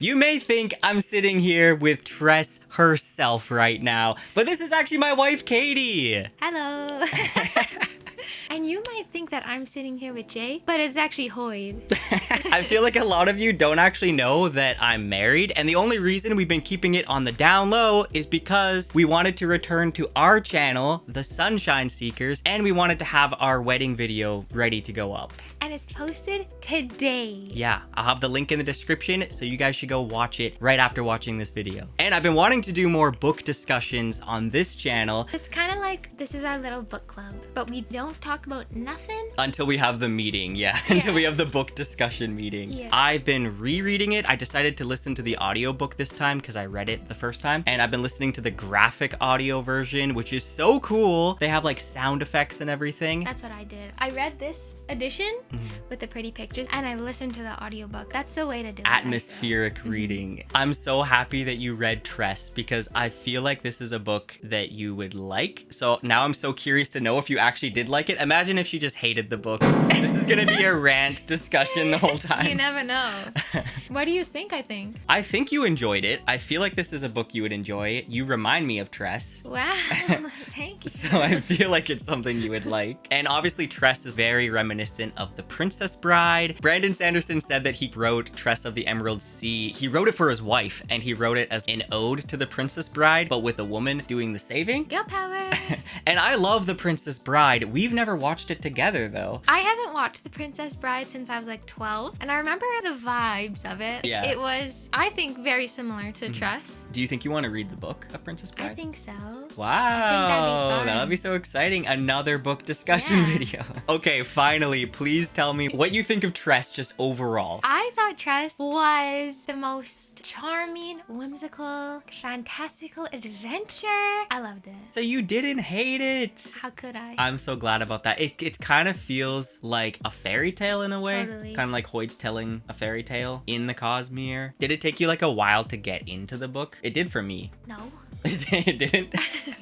You may think I'm sitting here with Tress herself right now, but this is actually my wife, Katie. Hello. And you might think that I'm sitting here with Jay, but it's actually Hoid. I feel like a lot of you don't actually know that I'm married, and the only reason we've been keeping it on the down low is because we wanted to return to our channel, The Sunshine Seekers, and we wanted to have our wedding video ready to go up. And it's posted today. Yeah, I'll have the link in the description, so you guys should go watch it right after watching this video. And I've been wanting to do more book discussions on this channel. It's kind of like this is our little book club, but we don't talk about nothing Until we have the meeting, until we have the book discussion meeting. Yeah. I've been rereading it. I decided to listen to the audiobook this time because I read it the first time. And I've been listening to the graphic audio version, which is so cool. They have like sound effects and everything. That's what I did. I read this edition with the pretty pictures and I listened to the audiobook. That's the way to do it. Atmospheric reading. I'm so happy that you read Tress because I feel like this is a book that you would like. So now I'm so curious to know if you actually did like it. Imagine if she just hated the book. This is gonna be a rant discussion the whole time. You never know. What do you think? I think you enjoyed it. I feel like this is a book you would enjoy. You remind me of Tress. Wow, thank you. So I feel like it's something you would like. And obviously Tress is very reminiscent of The Princess Bride. Brandon Sanderson said that he wrote Tress of the Emerald Sea. He wrote it for his wife and he wrote it as an ode to The Princess Bride, but with a woman doing the saving. Girl power. And I love The Princess Bride. We've never watched it together though. I haven't watched The Princess Bride since I was like 12, and I remember the vibes of it. Yeah. It was, I think, very similar to Tress. Do you think you want to read the book of Princess Bride? I think so. Wow, fun. that'll be so exciting. Another book discussion video. Okay, finally, please tell me what you think of Tress just overall. I thought Tress was the most charming, whimsical, fantastical adventure. I loved it. So you didn't hate it. How could I? I'm so glad about that. It kind of feels like a fairy tale in a way. Totally. Kind of like Hoid's telling a fairy tale in the Cosmere. Did it take you like a while to get into the book? It did for me. No. It didn't?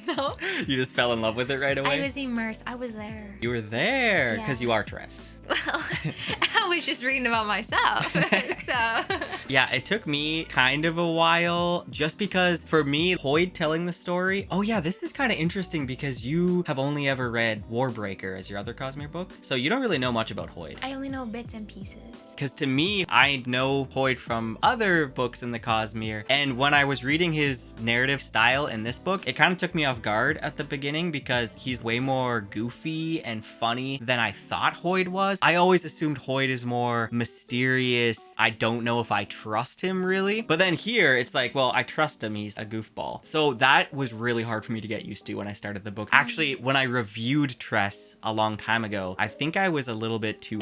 No. You just fell in love with it right away? I was immersed. I was there. You were there because Yeah. you are Tress. Well, I was just reading about myself. So. Yeah, it took me kind of a while just because for me, Hoid telling the story. Oh yeah, this is kind of interesting because you have only ever read Warbreaker as your other Cosmere book. So you don't really know much about Hoid. I only know bits and pieces. Because to me, I know Hoid from other books in the Cosmere. And when I was reading his narrative style in this book, it kind of took me off guard at the beginning because he's way more goofy and funny than I thought Hoid was. I always assumed Hoid is more mysterious. I don't know if I trust him really. But then here, it's like, well, I trust him. He's a goofball. So that was really hard for me to get used to when I started the book. Actually, when I reviewed Tress a long time ago, I think I was a little bit too...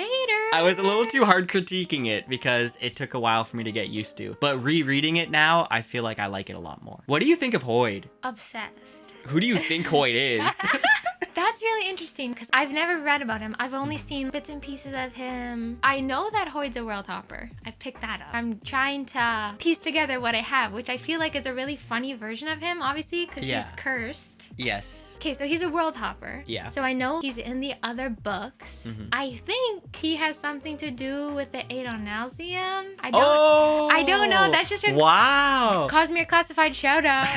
I was a little too hard critiquing it because it took a while for me to get used to. But rereading it now, I feel like I like it a lot more. What do you think of Hoid? Obsessed. Who do you think Hoid is? That's really interesting because I've never read about him. I've only seen bits and pieces of him. I know that Hoid's a world hopper. I've picked that up. I'm trying to piece together what I have, which I feel like is a really funny version of him, obviously, because Yeah. he's cursed. Yes. Okay, so he's a world hopper. Yeah. So I know he's in the other books. I think he has something to do with the Aether. I don't know. That's just a wow. Cosmere classified shout out.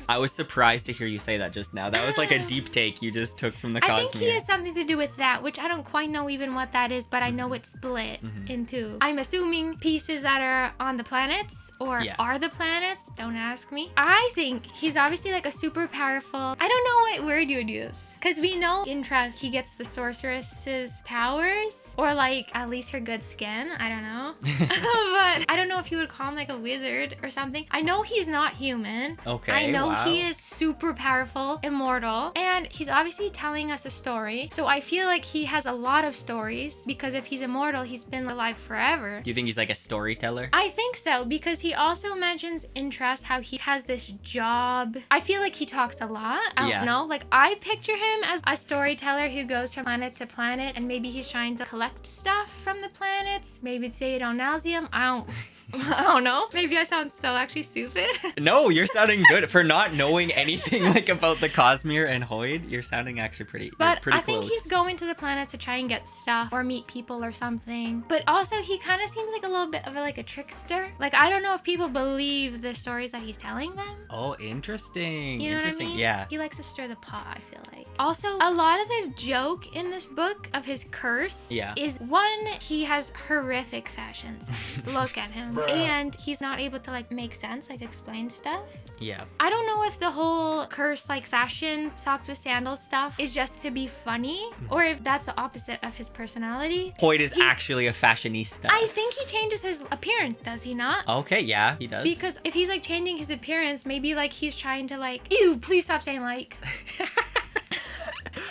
I was surprised to hear you say that just now. That was like a deep take you just took from the Cosmere. I think he has something to do with that, which I don't quite know even what that is, but I know it's split into, I'm assuming, pieces that are on the planets or are the planets. Don't ask me. I think he's obviously like a super powerful, I don't know what word you would use, because we know in Tress he gets the sorceress's powers, or like at least her good skin. I don't know. But I don't know if you would call him like a wizard or something. I know he's not human. Okay, I know wow. he is super powerful, immortal, and he's obviously telling us a story. So I feel like he has a lot of stories because if he's immortal, he's been alive forever. Do you think he's like a storyteller? I think so, because he also mentions in Tress how he has this job. I feel like he talks a lot. I don't know. Like, I picture him as a storyteller who goes from planet to planet, and maybe he's trying to collect stuff from the planets. Maybe it's Aether. I don't I don't know. Maybe I sound so actually stupid. No, you're sounding good for not knowing anything like about the Cosmere and Hoid. You're sounding actually pretty But pretty I think close. he's going to the planet to try and get stuff or meet people or something. But also he kind of seems like a little bit of a trickster. Like, I don't know if people believe the stories that he's telling them. Oh, interesting. You know interesting. what I mean? Yeah. He likes to stir the pot, I feel like. Also, a lot of the joke in this book of his curse is one, he has horrific fashion sense. Look at him. And he's not able to make sense, explain stuff. Yeah. I don't know if the whole curse fashion socks with sandals stuff is just to be funny or if that's the opposite of his personality. Hoid is actually a fashionista. I think he changes his appearance, does he not? Okay, yeah, he does. Because if he's changing his appearance, maybe he's trying to ew, please stop saying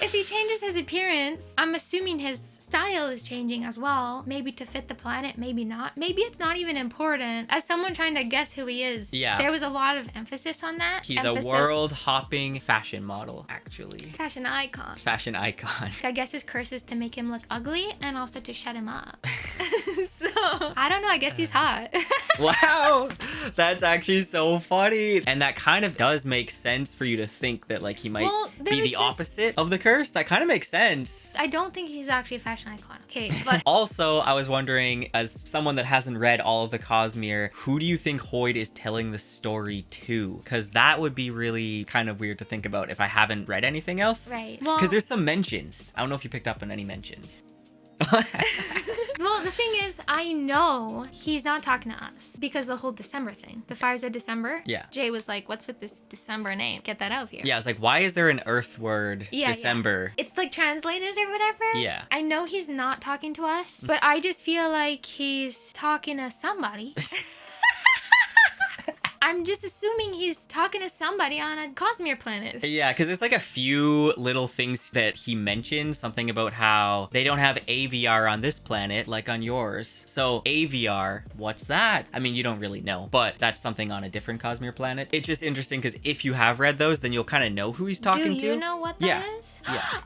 If he changes his appearance, I'm assuming his style is changing as well. Maybe to fit the planet, maybe not. Maybe it's not even important. As someone trying to guess who he is, there was a lot of emphasis on that. He's a world-hopping fashion model, actually. Fashion icon. Fashion icon. I guess his curse is to make him look ugly and also to shut him up. So, I don't know. I guess he's hot. Wow. That's actually so funny. And that kind of does make sense for you to think that he might be the opposite of the curse. That kind of makes sense. I don't think he's actually a fashion icon. Okay, but also, I was wondering, as someone that hasn't read all of the Cosmere, who do you think Hoid is telling the story to? Because that would be really kind of weird to think about if I haven't read anything else. Right. Because there's some mentions. I don't know if you picked up on any mentions. Well, the thing is, I know he's not talking to us because the whole December thing. The fires of December. Yeah. Jay was like, what's with this December name? Get that out of here. Yeah, I was like, why is there an Earth word December? Yeah. It's translated or whatever. Yeah. I know he's not talking to us, but I just feel like he's talking to somebody. I'm just assuming he's talking to somebody on a Cosmere planet. Yeah, because there's a few little things that he mentions. Something about how they don't have AVR on this planet like on yours. So AVR, what's that? I mean, you don't really know, but that's something on a different Cosmere planet. It's just interesting because if you have read those, then you'll kind of know who he's talking to. Do you know what that is? Yeah.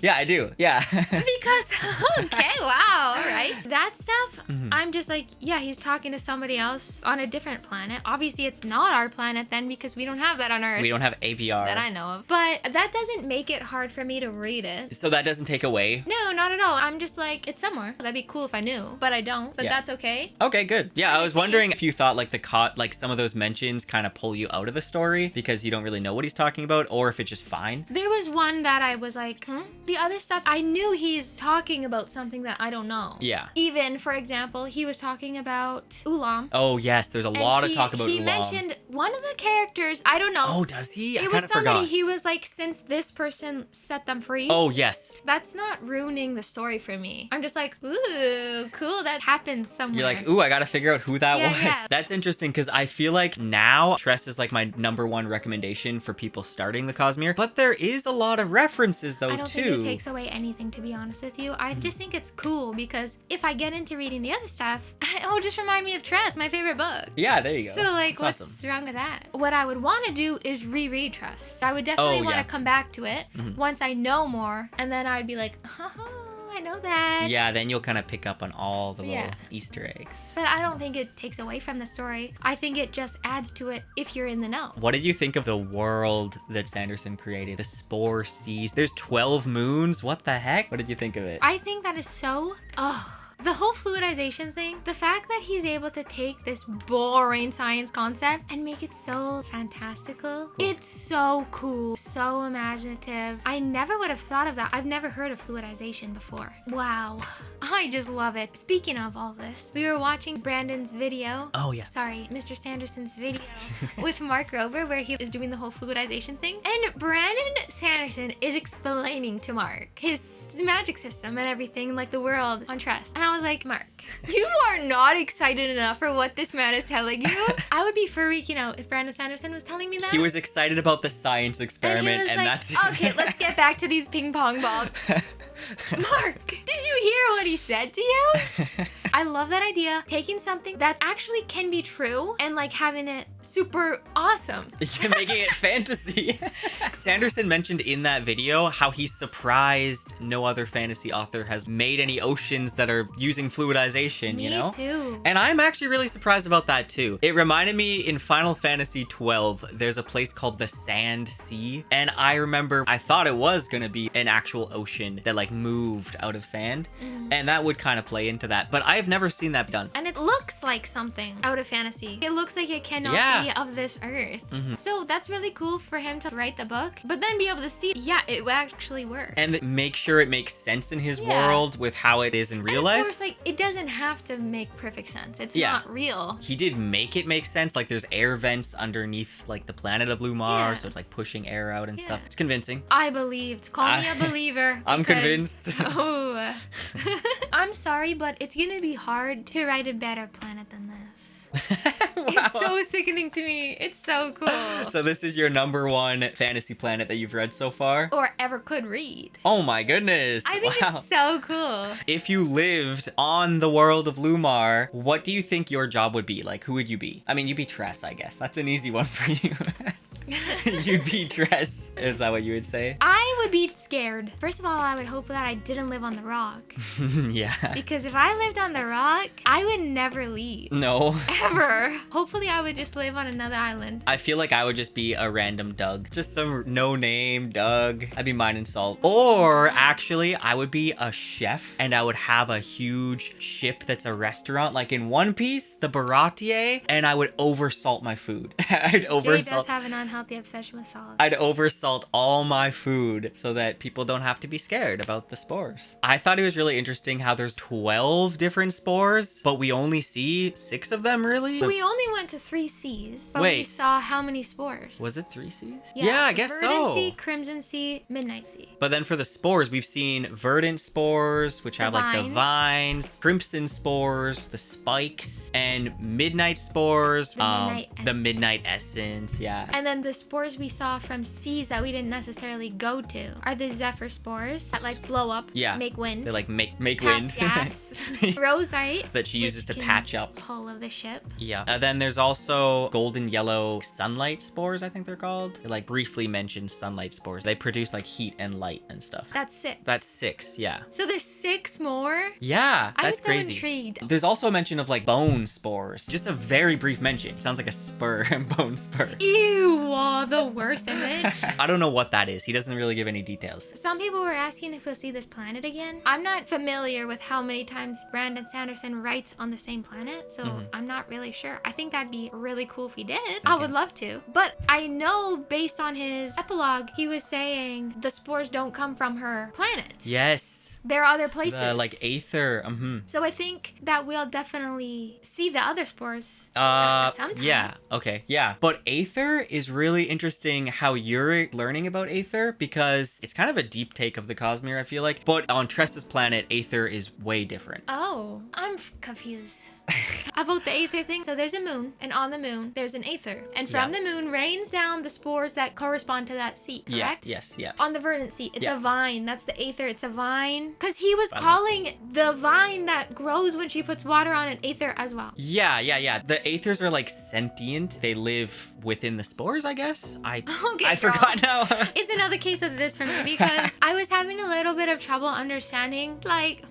Yeah, I do. Yeah. Because, okay, wow, all right. That stuff, I'm just he's talking to somebody else on a different planet. Obviously, it's not our planet then because we don't have that on Earth. We don't have AVR. That I know of. But that doesn't make it hard for me to read it. So that doesn't take away? No, not at all. I'm just it's somewhere. That'd be cool if I knew, but I don't. But that's okay. Okay, good. Yeah, I was wondering if you thought some of those mentions kind of pull you out of the story because you don't really know what he's talking about, or if it's just fine. There was one that I was The other stuff, I knew he's talking about something that I don't know. Yeah. Even, for example, he was talking about Ulaam. Oh, yes. There's a lot of talk about Ulaam. He mentioned one of the characters. I don't know. Oh, does he? I It kind was of somebody, forgot. he was since this person set them free. Oh, yes. That's not ruining the story for me. I'm just ooh, cool, that happened somewhere. You're ooh, I gotta figure out who that was. Yeah. That's interesting because I feel like now Tress is my #1 recommendation for people starting the Cosmere, but there is a lot of references though, I don't think it takes away anything, to be honest with you. I just think it's cool because if I get into reading the other stuff, it'll just remind me of Tress, my favorite book. Yeah, there you go. So That's what's awesome. wrong with that? What I would want to do is reread Tress. I would definitely want to come back to it once I know more, and then I'd be I know that. Yeah, then you'll kind of pick up on all the little Easter eggs. But I don't think it takes away from the story. I think it just adds to it if you're in the know. What did you think of the world that Sanderson created? The Spore seas. There's 12 moons. What the heck? What did you think of it? I think that is so... The whole fluidization thing, the fact that he's able to take this boring science concept and make it so fantastical, it's so cool, so imaginative. I never would have thought of that. I've never heard of fluidization before. Wow. I just love it. Speaking of all this, we were watching Brandon's video. Oh, yeah. Sorry, Mr. Sanderson's video with Mark Rober where he is doing the whole fluidization thing. And Brandon Sanderson is explaining to Mark his magic system and everything, the world on Tress. And I was like, Mark, you are not excited enough for what this man is telling you. I would be freaking out if Brandon Sanderson was telling me that. He was excited about the science experiment, and that's it. Okay, let's get back to these ping pong balls. Mark, did you hear what he said to you? I love that idea. Taking something that actually can be true and like having it super awesome. Making it fantasy. Sanderson mentioned in that video how he's surprised no other fantasy author has made any oceans that are using fluidization, you know? Me too. And I'm actually really surprised about that too. It reminded me in Final Fantasy 12, there's a place called the Sand Sea. And I remember I thought it was gonna be an actual ocean that like moved out of sand. And that would kind of play into that. But I've never seen that done. And it looks like something out of fantasy. It looks like it cannot be of this earth. So that's really cool for him to write the book, but then be able to see, it would actually work. And make sure it makes sense in his world with how it is in real life. Of course, like, it doesn't have to make perfect sense. It's not real. He did make it make sense. Like, there's air vents underneath, like, the planet of Lumar, so it's, like, pushing air out and stuff. It's convincing. I believed. Call me a believer. I'm convinced. Oh. I'm sorry, but it's gonna be hard to write a better planet than this. Wow. It's so sickening to me. It's so cool. So this is your number one fantasy planet that you've read so far? Or ever could read. Oh my goodness. I think it's so cool. If you lived on the world of Lumar, what do you think your job would be? Like, who would you be? I mean, you'd be Tress, I guess. That's an easy one for you. You'd be Tress. Is that what you would say? I would be scared. First of all, I would hope that I didn't live on the rock. Yeah. Because if I lived on the rock, I would never leave. No. Ever. Hopefully, I would just live on another island. I feel like I would just be a random Doug. Just some no-name Doug. I'd be Mine and Salt. Or, actually, I would be a chef, and I would have a huge ship that's a restaurant, like in One Piece, the Baratier, and I would oversalt my food. I'd oversalt. Jay does have an unhealthy obsession with salt. I'd oversalt all my food so that people don't have to be scared about the spores. I thought it was really interesting how there's 12 different spores, but we only see 6 of them, really? We only went to 3 seas, but Wait. we saw how many spores? Was it 3 seas? Yeah, I guess Verdant so. Sea, Crimson Sea, Midnight Sea. But then for the spores, we've seen verdant spores, which have like the vines, crimson spores, the spikes, and midnight spores, the midnight essence, yeah. And then the spores we saw from seas that we didn't necessarily go to are the Zephyr spores that like blow up, make wind. They like make pass wind. gas. Rosite. That she uses to patch up. Hull of the ship. Yeah. And then there's also golden yellow sunlight spores, I think they're called. They like briefly mentioned sunlight spores. They produce like heat and light and stuff. That's 6. That's 6, yeah. So there's 6 more? Yeah, that's I'm so crazy. Intrigued. There's also a mention of like bone spores. Just a very brief mention. Sounds like a spur, bone spur. Ew, the worst image. I don't know what that is. He doesn't really give any details. Some people were asking if we'll see this planet again. I'm not familiar with how many times Brandon Sanderson writes on the same planet, so I'm not really sure. I think that'd be really cool if he did. Okay. I would love to. But I know based on his epilogue, he was saying the spores don't come from her planet. Yes. There are other places. Like Aether. So I think that we'll definitely see the other spores at some time. Yeah. Okay. Yeah. But Aether is really interesting how you're learning about Aether because it's kind of a deep take of the Cosmere, I feel like. But on Tress's planet, Aether is way different. Oh, I'm confused. About the Aether thing. So there's a moon, and on the moon, there's an Aether. And from the moon rains down the spores that correspond to that seat, correct? Yes. On the verdant seat, it's a vine. That's the Aether. It's a vine. Because he was calling the vine that grows when she puts water on an Aether as well. Yeah. The Aethers are like sentient. They live within the spores, I guess. I forgot now. It's another case of this for me because I was having a little bit of trouble understanding, like,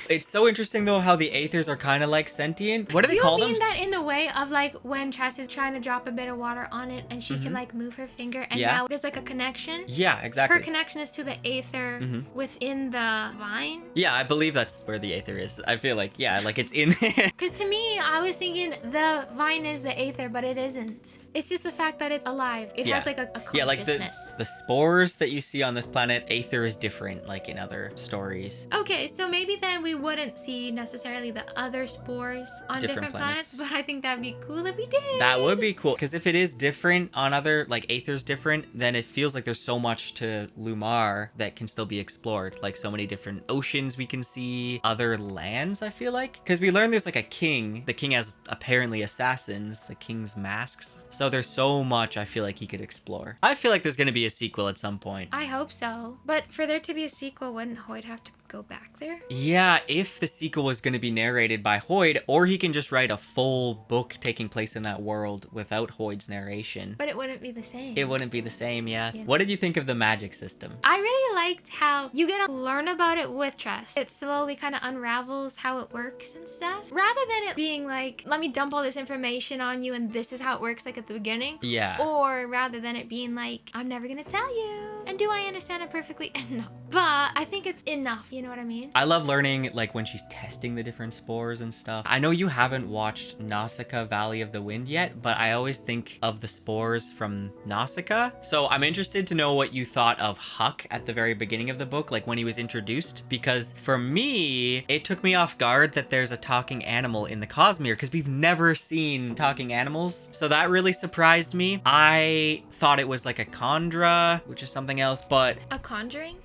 It's so interesting though how the Aethers are kind of like sentient. What do they call them? Do you mean that in the way of like when Tress is trying to drop a bit of water on it and she can like move her finger and now there's like a connection? Yeah, exactly. Her connection is to the Aether within the vine? Yeah, I believe that's where the Aether is. I feel like, like it's in Because to me, I was thinking the vine is the Aether, but it isn't. It's just the fact that it's alive. It has like a consciousness. Yeah, like the spores that you see on this planet, Aether is different like in other stories. Okay, so maybe then we wouldn't see necessarily the other spores on different planets, but I think that'd be cool if we did. That would be cool, because if it is different on other, like Aether's different, then it feels like there's so much to Lumar that can still be explored. Like so many different oceans we can see, other lands, I feel like. Because we learned there's like a king. The king has apparently assassins, the king's masks. So there's so much I feel like he could explore. I feel like there's going to be a sequel at some point. I hope so. But for there to be a sequel, wouldn't Hoid have to go back there. Yeah, if the sequel was going to be narrated by Hoid, or he can just write a full book taking place in that world without Hoid's narration. But it wouldn't be the same. It wouldn't be the same, yeah. What did you think of the magic system? I really liked how you get to learn about it with Tress. It slowly kind of unravels how it works and stuff. Rather than it being like, let me dump all this information on you and this is how it works like at the beginning. Yeah. Or rather than it being like, I'm never gonna tell you. And do I understand it perfectly? No. But I think it's enough, you know what I mean? I love learning like when she's testing the different spores and stuff. I know you haven't watched Nausicaa Valley of the Wind yet, but I always think of the spores from Nausicaa. So I'm interested to know what you thought of Huck at the very beginning of the book, like when he was introduced, because for me, it took me off guard that there's a talking animal in the Cosmere because we've never seen talking animals. So that really surprised me. I thought it was like a Condra, which is something else, but... A conjuring?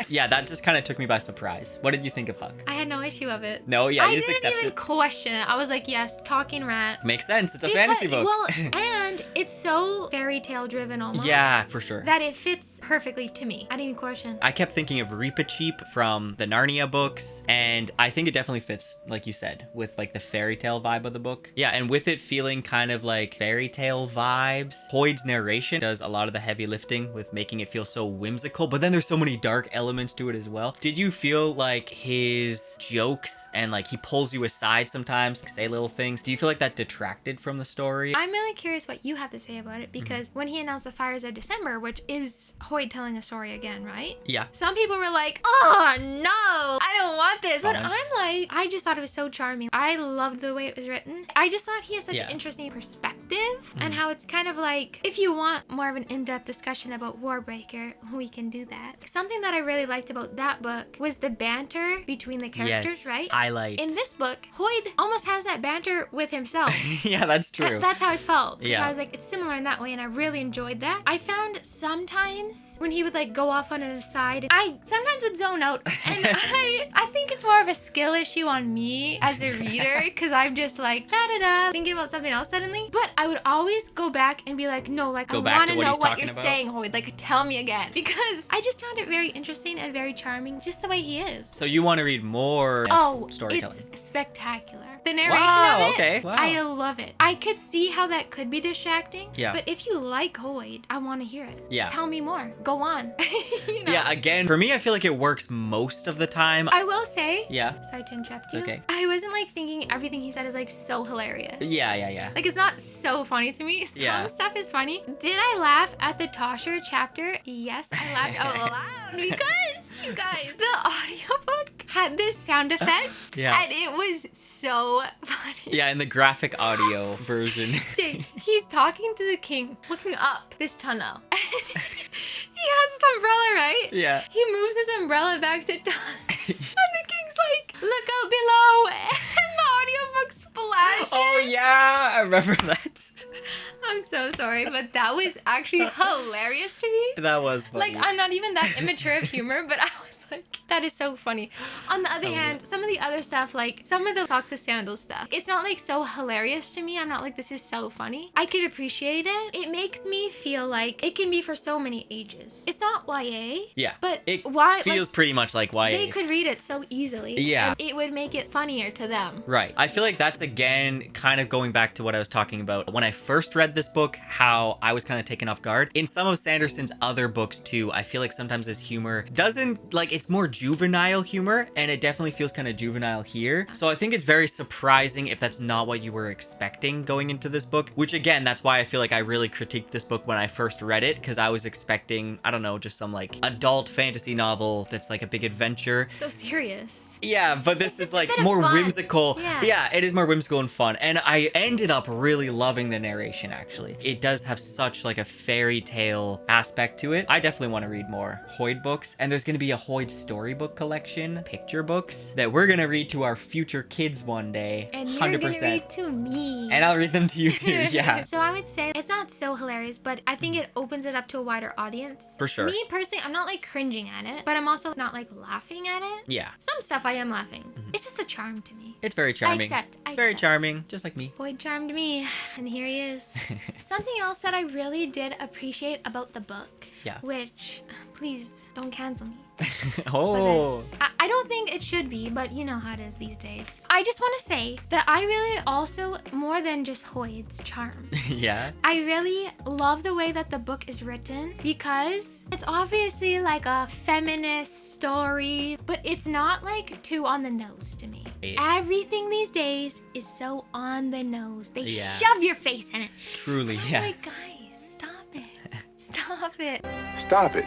Yeah, that just kind of took me by surprise. What did you think of Huck? I had no issue of it. No, yeah, I you just didn't accepted even it. question it. I was like, yes, talking rat. Makes sense. It's a fantasy book. Well, and it's so fairy tale driven almost. Yeah, for sure. That it fits perfectly to me. I didn't even question. I kept thinking of Reepicheep from the Narnia books, and I think it definitely fits, like you said, with like the fairy tale vibe of the book. Yeah, and with it feeling kind of like fairy tale vibes, Hoid's narration does a lot of the heavy lifting with making it feel so whimsical, but then there's so many dark elements to it as well. Did you feel like his jokes and like he pulls you aside sometimes, like, say little things? Do you feel like that detracted from the story? I'm really curious what you have to say about it because when he announced the Fires of December, which is Hoid telling a story again, right? Yeah. Some people were like, oh no, I don't want this. But Comments. I'm like, I just thought it was so charming. I loved the way it was written. I just thought he has such an interesting perspective and how it's kind of like, if you want more of an in-depth discussion about Warbreaker, we can do that. Something that I really liked about that book was the banter between the characters, right? Highlight. In this book, Hoid almost has that banter with himself. Yeah, that's true. That's how I felt. Yeah. I was like, it's similar in that way, and I really enjoyed that. I found sometimes when he would like go off on an aside, I sometimes would zone out, and I think it's more of a skill issue on me as a reader, because I'm just like da-da-da, thinking about something else suddenly. But I would always go back and be like, no, like I want to know what you're saying, Hoid. Like, tell me again, because I just found it very interesting and very charming, just the way he is. So you want to read more storytelling? It's spectacular. The narration of it, okay. Wow. I love it. I could see how that could be distracting. Yeah. But if you like Hoid, I want to hear it. Yeah. Tell me more. Go on. You know? Yeah, again, for me, I feel like it works most of the time. I will say. Yeah. Sorry to interrupt you. Okay. I wasn't like thinking everything he said is like so hilarious. Yeah. Like, it's not so funny to me. Some stuff is funny. Did I laugh at the Tosher chapter? Yes, I laughed out loud because, you guys, the audiobook had this sound effect. Yeah. And it was so funny. Yeah, in the graphic audio version. He's talking to the king, looking up this tunnel. He has his umbrella, right? Yeah. He moves his umbrella back to top. And the king's like, look out below. And the audiobook splashes. Oh, yeah. I remember that. I'm so sorry, but that was actually hilarious to me. That was funny. Like, I'm not even that immature of humor, but I was like, that is so funny. On the other hand, some of the other stuff, like some of the Socks with Sandals stuff, it's not like so hilarious to me. I'm not like, this is so funny. I could appreciate it. It makes me feel like it can be for so many ages. It's not YA. Yeah. But it like, feels pretty much like YA. They could read it so easily. Yeah. And it would make it funnier to them. Right. I feel like that's, again, kind of going back to what I was talking about when I first read this book, how I was kind of taken off guard. In some of Sanderson's other books, too, I feel like sometimes his humor doesn't, like, it's more juvenile humor, and it definitely feels kind of juvenile here. So I think it's very surprising if that's not what you were expecting going into this book, which, again, that's why I feel like I really critiqued this book when I first read it, because I was expecting, I don't know, just some, like, adult fantasy novel that's, like, a big adventure. So serious. Yeah, but this is, like, more whimsical. Yeah, it is more whimsical and fun. And I ended up really loving the narration, actually. It does have such, like, a fairy tale aspect to it. I definitely want to read more Hoid books. And there's going to be a Hoid storybook collection, picture books, that we're going to read to our future kids one day. And 100%. you're going to read to me. And I'll read them to you, too. Yeah. So I would say it's not so hilarious, but I think it opens it up to a wider audience. For sure. Me, personally, I'm not, like, cringing at it, but I'm also not, like, laughing at it. Yeah. Some stuff I am laughing. It's just a charm to me. It's very charming. It's very charming, just like me. Hoid charmed me, and here he is. Something else that I really did appreciate about the book, which, please don't cancel me. Oh. I don't think it should be, but you know how it is these days. I just want to say that I really also, more than just Hoid's charm. Yeah. I really love the way that the book is written because it's obviously like a feminist story, but it's not like too on the nose to me. Everything these days is so on the nose. They shove your face in it. Truly, I'm like, guys, stop it. Stop it. Stop it.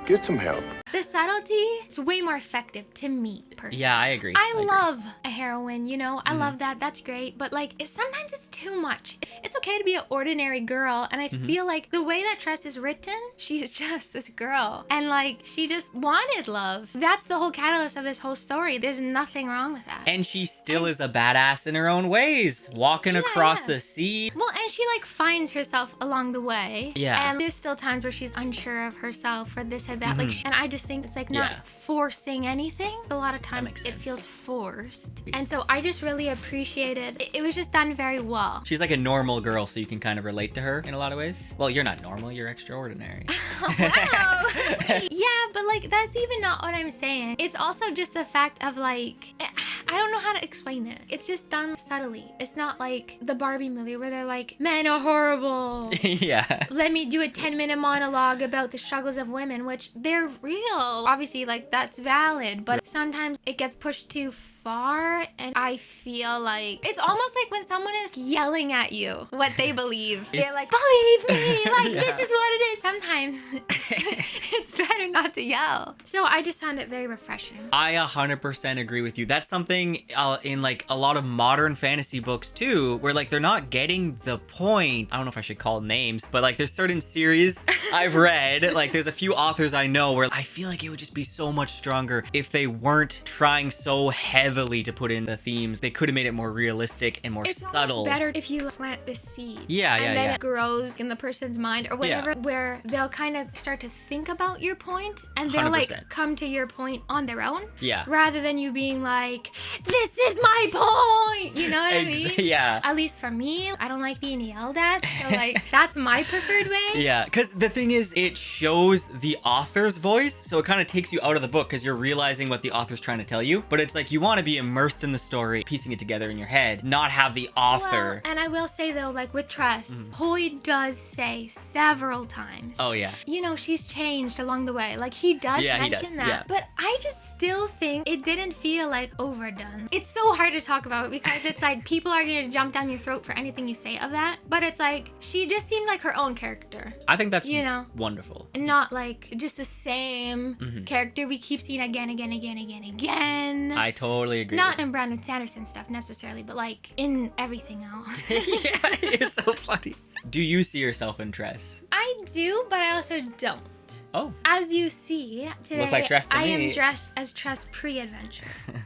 Get some help. The subtlety is way more effective to me, personally. Yeah, I agree. I love a heroine, you know? I love that. That's great. But, like, sometimes it's too much. It's okay to be an ordinary girl. And I feel like the way that Tress is written, she's just this girl. And, like, she just wanted love. That's the whole catalyst of this whole story. There's nothing wrong with that. And she still is a badass in her own ways, walking across the sea. Well, and she, like, finds herself along the way. Yeah. And there's still times where she's unsure of herself or this or that. Like, and I just think it's, like, not forcing anything. A lot of times it feels forced. And so I just really appreciated it. It was just done very well. She's like a normal girl, so you can kind of relate to her in a lot of ways. Well, you're not normal, you're extraordinary. Wow. Yeah, but like that's even not what I'm saying. It's also just the fact of like, I don't know how to explain it. It's just done subtly. It's not like the Barbie movie where they're like, men are horrible. Yeah. Let me do a 10-minute monologue about the struggles of women, which they're real. Obviously, like that's valid, but sometimes it gets pushed too far, and I feel like it's almost like when someone is yelling at you what they believe. They're like, believe me, like this is what it is. Sometimes it's better not to yell. So I just found it very refreshing. I 100% agree with you. That's something in like a lot of modern fantasy books too, where like they're not getting the point. I don't know if I should call names, but like there's certain series I've read, like there's a few authors I know where I feel like it would just be so much stronger if they weren't trying so heavily to put in the themes. They could have made it more realistic and more subtle. It's better if you plant the seed. Yeah, and then it grows in the person's mind or whatever, where they'll kind of start to think about your point and they'll 100%. like come to your point on their own. Yeah. Rather than you being like, this is my point. You know what I mean? Yeah. At least for me, I don't like being yelled at. So like that's my preferred way. Yeah, because the thing is, it shows the author's voice, so it kind of takes you out of the book because you're realizing what the author's trying to tell you. But it's like you want to be immersed in the story, piecing it together in your head, not have the author. Well, and I will say though, like with Tress, Hoid does say several times. Oh yeah. You know, she's changed along the way. Like he does mention that. Yeah. But I just still think it didn't feel like overdone. It's so hard to talk about because it's like people are going to jump down your throat for anything you say of that. But it's like she just seemed like her own character. I think that's wonderful. wonderful. Not like just the same character we keep seeing again. I totally agree. Not in Brandon Sanderson stuff necessarily, but like in everything else. Yeah, it's so funny. Do you see yourself in Tress? I do, but I also don't. Oh. As you see, today Look like Tress to I me. am dressed as Tress pre-adventure.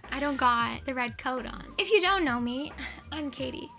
I don't got the red coat on. If you don't know me, I'm Katie.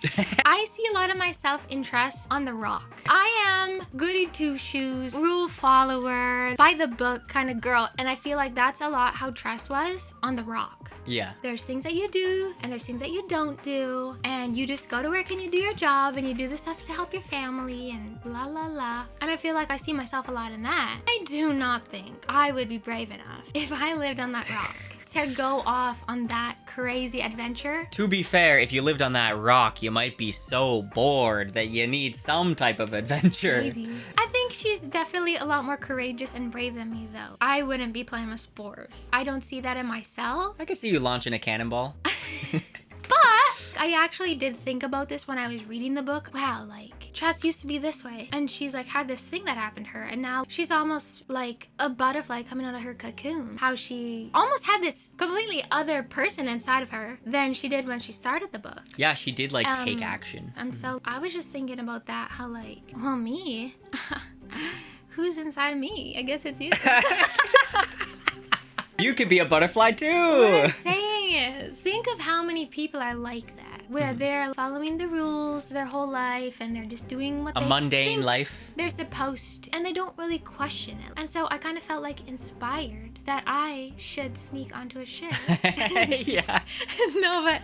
I see a lot of myself in Tress on the rock. I am goody two-shoes, rule follower, by the book kind of girl, and I feel like that's a lot how Tress was on the rock. Yeah. There's things that you do, and there's things that you don't do, and you just go to work and you do your job, and you do the stuff to help your family, and blah, blah, blah. And I feel like I see myself a lot in that. I do not think I would be brave enough if I lived on that rock to go off on that crazy adventure. To be fair, if you lived on that rock, you might be so bored that you need some type of adventure. Maybe. I think she's definitely a lot more courageous and brave than me, though. I wouldn't be playing with spores. I don't see that in myself. I could see you launching a cannonball. But I actually did think about this when I was reading the book. Wow, like, Tress used to be this way. And she's like had this thing that happened to her. And now she's almost like a butterfly coming out of her cocoon. How she almost had this completely other person inside of her than she did when she started the book. Yeah, she did like take action. And so I was just thinking about that, how like, well, me, who's inside of me? I guess it's you. You could be a butterfly too. What I'm saying is, think of how many people are like that. where they're following the rules their whole life and they're just doing what a they mundane think life. they're supposed to, and they don't really question it. And so I kind of felt like inspired that I should sneak onto a ship. Yeah. No, but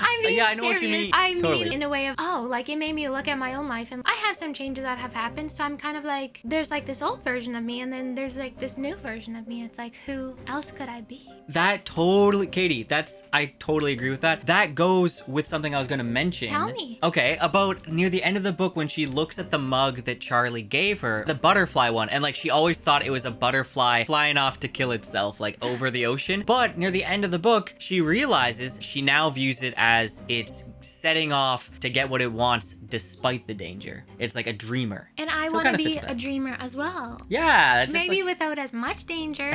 I mean, yeah, I know serious. what you mean. I Totally. mean, in a way of, like it made me look at my own life, and I have some changes that have happened. So I'm kind of like, there's like this old version of me, and then there's like this new version of me. It's like, who else could I be? That totally, Katie, I totally agree with that. That goes with something I was going to mention. Tell me. Okay, about near the end of the book when she looks at the mug that Charlie gave her, the butterfly one, and like she always thought it was a butterfly flying off to kill itself, like over the ocean. But near the end of the book, she realizes she now views it as it's setting off to get what it wants despite the danger. It's like a dreamer. And I want to be a dreamer as well. Yeah. Maybe without as much danger.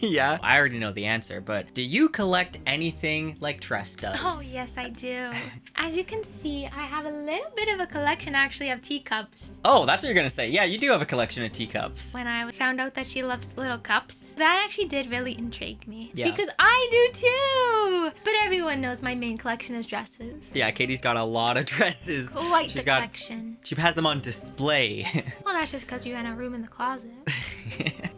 Yeah. I already know the answer, but do you collect anything like Tress does? Oh, yes, I do. As you can see, I have a little bit of a collection actually of teacups. Oh, that's what you're gonna say. Yeah, you do have a collection of teacups. When I found out that she loves little cups, that actually did really intrigue me. Yeah. Because I do too! But everyone knows my main collection is dresses. Yeah, Katie's got a lot of dresses. Quite the collection. She has them on display. Well, that's just because we ran a room in the closet.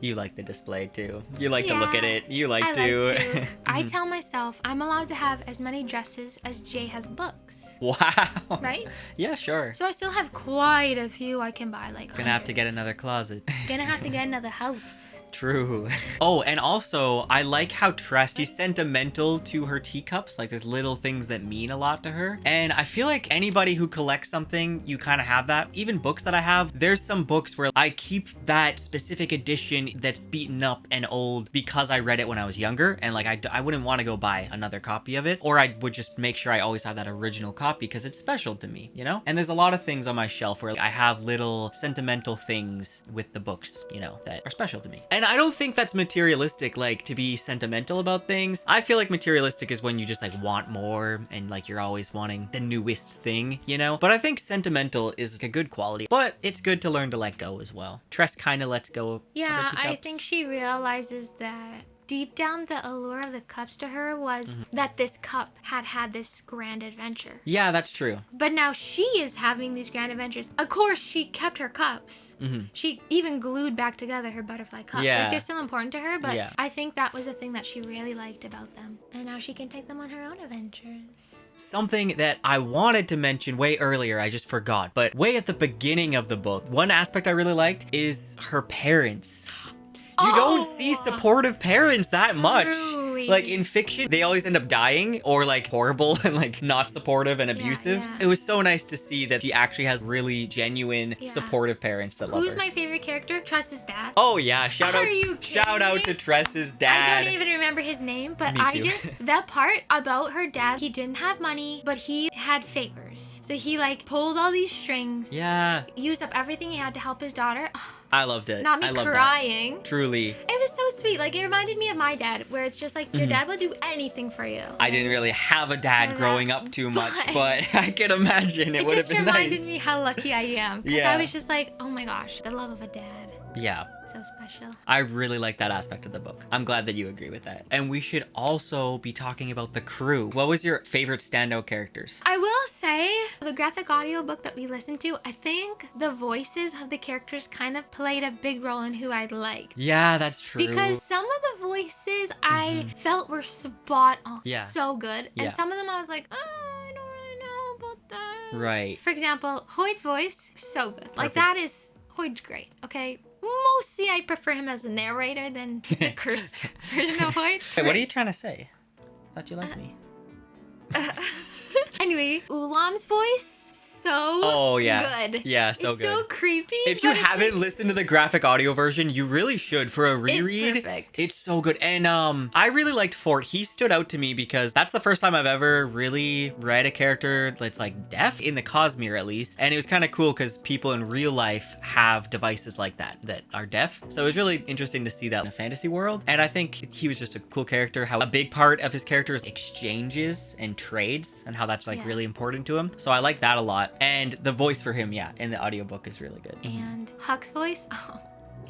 You like the display too. You like to look at it. You like to. Like to. I tell myself I'm allowed to have as many dresses as Jay has books. Wow. Right? Yeah, sure. So I still have quite a few I can buy, like Gonna have to get another closet. Gonna have to get another house. True. Oh, and also, I like how Tress, she's sentimental to her teacups. Like, there's little things that mean a lot to her. And I feel like anybody who collects something, you kind of have that. Even books that I have, there's some books where I keep that specific edition that's beaten up and old because I read it when I was younger. And, like, I wouldn't want to go buy another copy of it. Or I would just make sure I always have that original copy because it's special to me, you know? And there's a lot of things on my shelf where I have little sentimental things with the books, you know, that are special to me. And I don't think that's materialistic, like, to be sentimental about things. I feel like materialistic is when you just, like, want more and, like, you're always wanting the newest thing, you know? But I think sentimental is a good quality, but it's good to learn to let go as well. Tress kind of lets go of Yeah, her teacups. I think she realizes that deep down the allure of the cups to her was that this cup had this grand adventure. Yeah, that's true. But now she is having these grand adventures. Of course, she kept her cups. She even glued back together her butterfly cup. Yeah. Like, they're still important to her, but Yeah. I think that was a thing that she really liked about them. And now she can take them on her own adventures. Something that I wanted to mention way earlier, I just forgot, but way at the beginning of the book, one aspect I really liked is her parents. You don't see supportive parents that much. Truly. Like, in fiction, they always end up dying or, like, horrible and, like, not supportive and abusive. Yeah. It was so nice to see that she actually has really genuine, supportive parents that love her. Who's my favorite character? Tress's dad. Oh, yeah. Shout Are you out kidding to me? Tress's I dad. don't even remember his name, but Me too. that part about her dad, he didn't have money, but he had favors. So he, like, pulled all these strings. Yeah. Used up everything he had to help his daughter. I loved it. Not me I loved crying. That. Truly. It was so sweet. Like, it reminded me of my dad, where it's just like, your dad will do anything for you. I didn't really have a dad So growing up too much, but I can imagine it would have just been reminded nice. me how lucky I am. Because Yeah. I was just like, oh my gosh, the love of a dad. Yeah. So special. I really like that aspect of the book. I'm glad that you agree with that. And we should also be talking about the crew. What was your favorite standout characters? I will say, the graphic audiobook that we listened to, I think the voices of the characters kind of played a big role in who I'd like. Yeah, that's true. Because some of the voices I felt were spot on. Yeah. So good. Yeah. And some of them I was like, oh, I don't really know about that. Right. For example, Hoid's voice, so good. Like, Perfect. that is, Hoid's great, okay? Mostly I prefer him as a narrator than the cursed version of Hoid. Hey, what are you trying to say? I thought you liked me. Anyway, Ulaam's voice, so good. Yeah, so it's good. so creepy. If you but it's haven't like- listened to the graphic audio version, you really should for a reread. It's perfect. It's so good. And I really liked Fort. He stood out to me because that's the first time I've ever really read a character that's like deaf, in the Cosmere at least. And it was kind of cool because people in real life have devices like that are deaf. So it was really interesting to see that in a fantasy world. And I think he was just a cool character. How a big part of his character is exchanges and trades and how that's like really important to him. So I like that a lot. And the voice for him, in the audiobook is really good. And Huck's voice,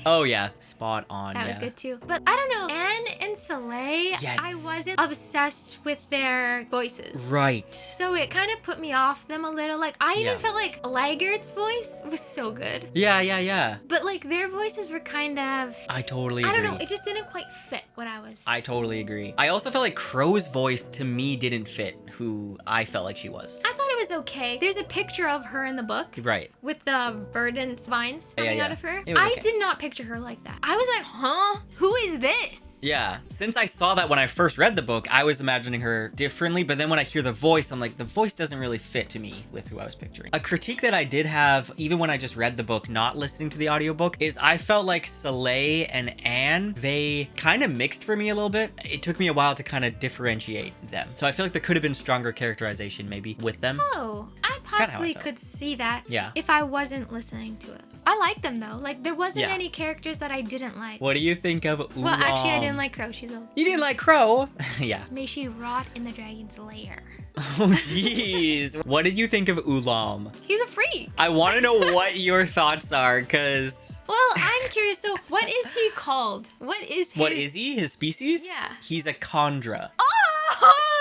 Oh yeah, spot on. That was good too. But I don't know, Anne and Soleil, Yes. I wasn't obsessed with their voices. Right. So it kind of put me off them a little. Like, I even felt like Laggard's voice was so good. Yeah. But like their voices were kind of... I totally agree. I don't know, it just didn't quite fit what I was... I totally agree. I also felt like Crow's voice to me didn't fit who I felt like she was. I thought it was okay. There's a picture of her in the book. Right. With the verdant vines coming out of her. I did not picture her like that. I was like, huh? Who is this? Yeah. Since I saw that when I first read the book, I was imagining her differently, but then when I hear the voice, I'm like, the voice doesn't really fit to me with who I was picturing. A critique that I did have, even when I just read the book, not listening to the audiobook, is I felt like Soleil and Anne, they kind of mixed for me a little bit. It took me a while to kind of differentiate them. So I feel like there could have been stronger characterization maybe with them. Oh, I possibly could see that if I wasn't listening to it. I like them though. Like there wasn't any characters that I didn't like. What do you think of Ulaam? Well, actually, I didn't like Crow. She's a... You didn't like Crow? Yeah. May she rot in the dragon's lair. Oh, jeez. What did you think of Ulaam? He's a freak. I want to know what your thoughts are, because... Well, I'm curious. So, what is he called? What is his... What is he? His species? Yeah. He's a Condra. Oh!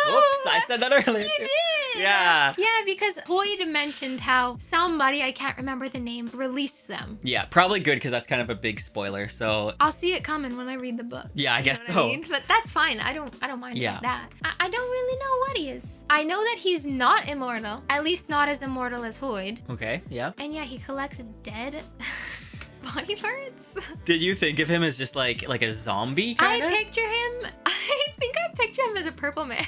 Whoops, I said that earlier. You did! Yeah. Yeah, because Hoid mentioned how somebody, I can't remember the name, released them. Yeah, probably good, because that's kind of a big spoiler, so... I'll see it coming when I read the book. Yeah, I guess so. I mean? But that's fine. I don't mind like that. I don't really know what he is. I know that he's not immortal. At least not as immortal as Hoid. Okay, yeah. And yeah, he collects dead body parts. Did you think of him as just like a zombie kind of? I think I picture him as a purple man.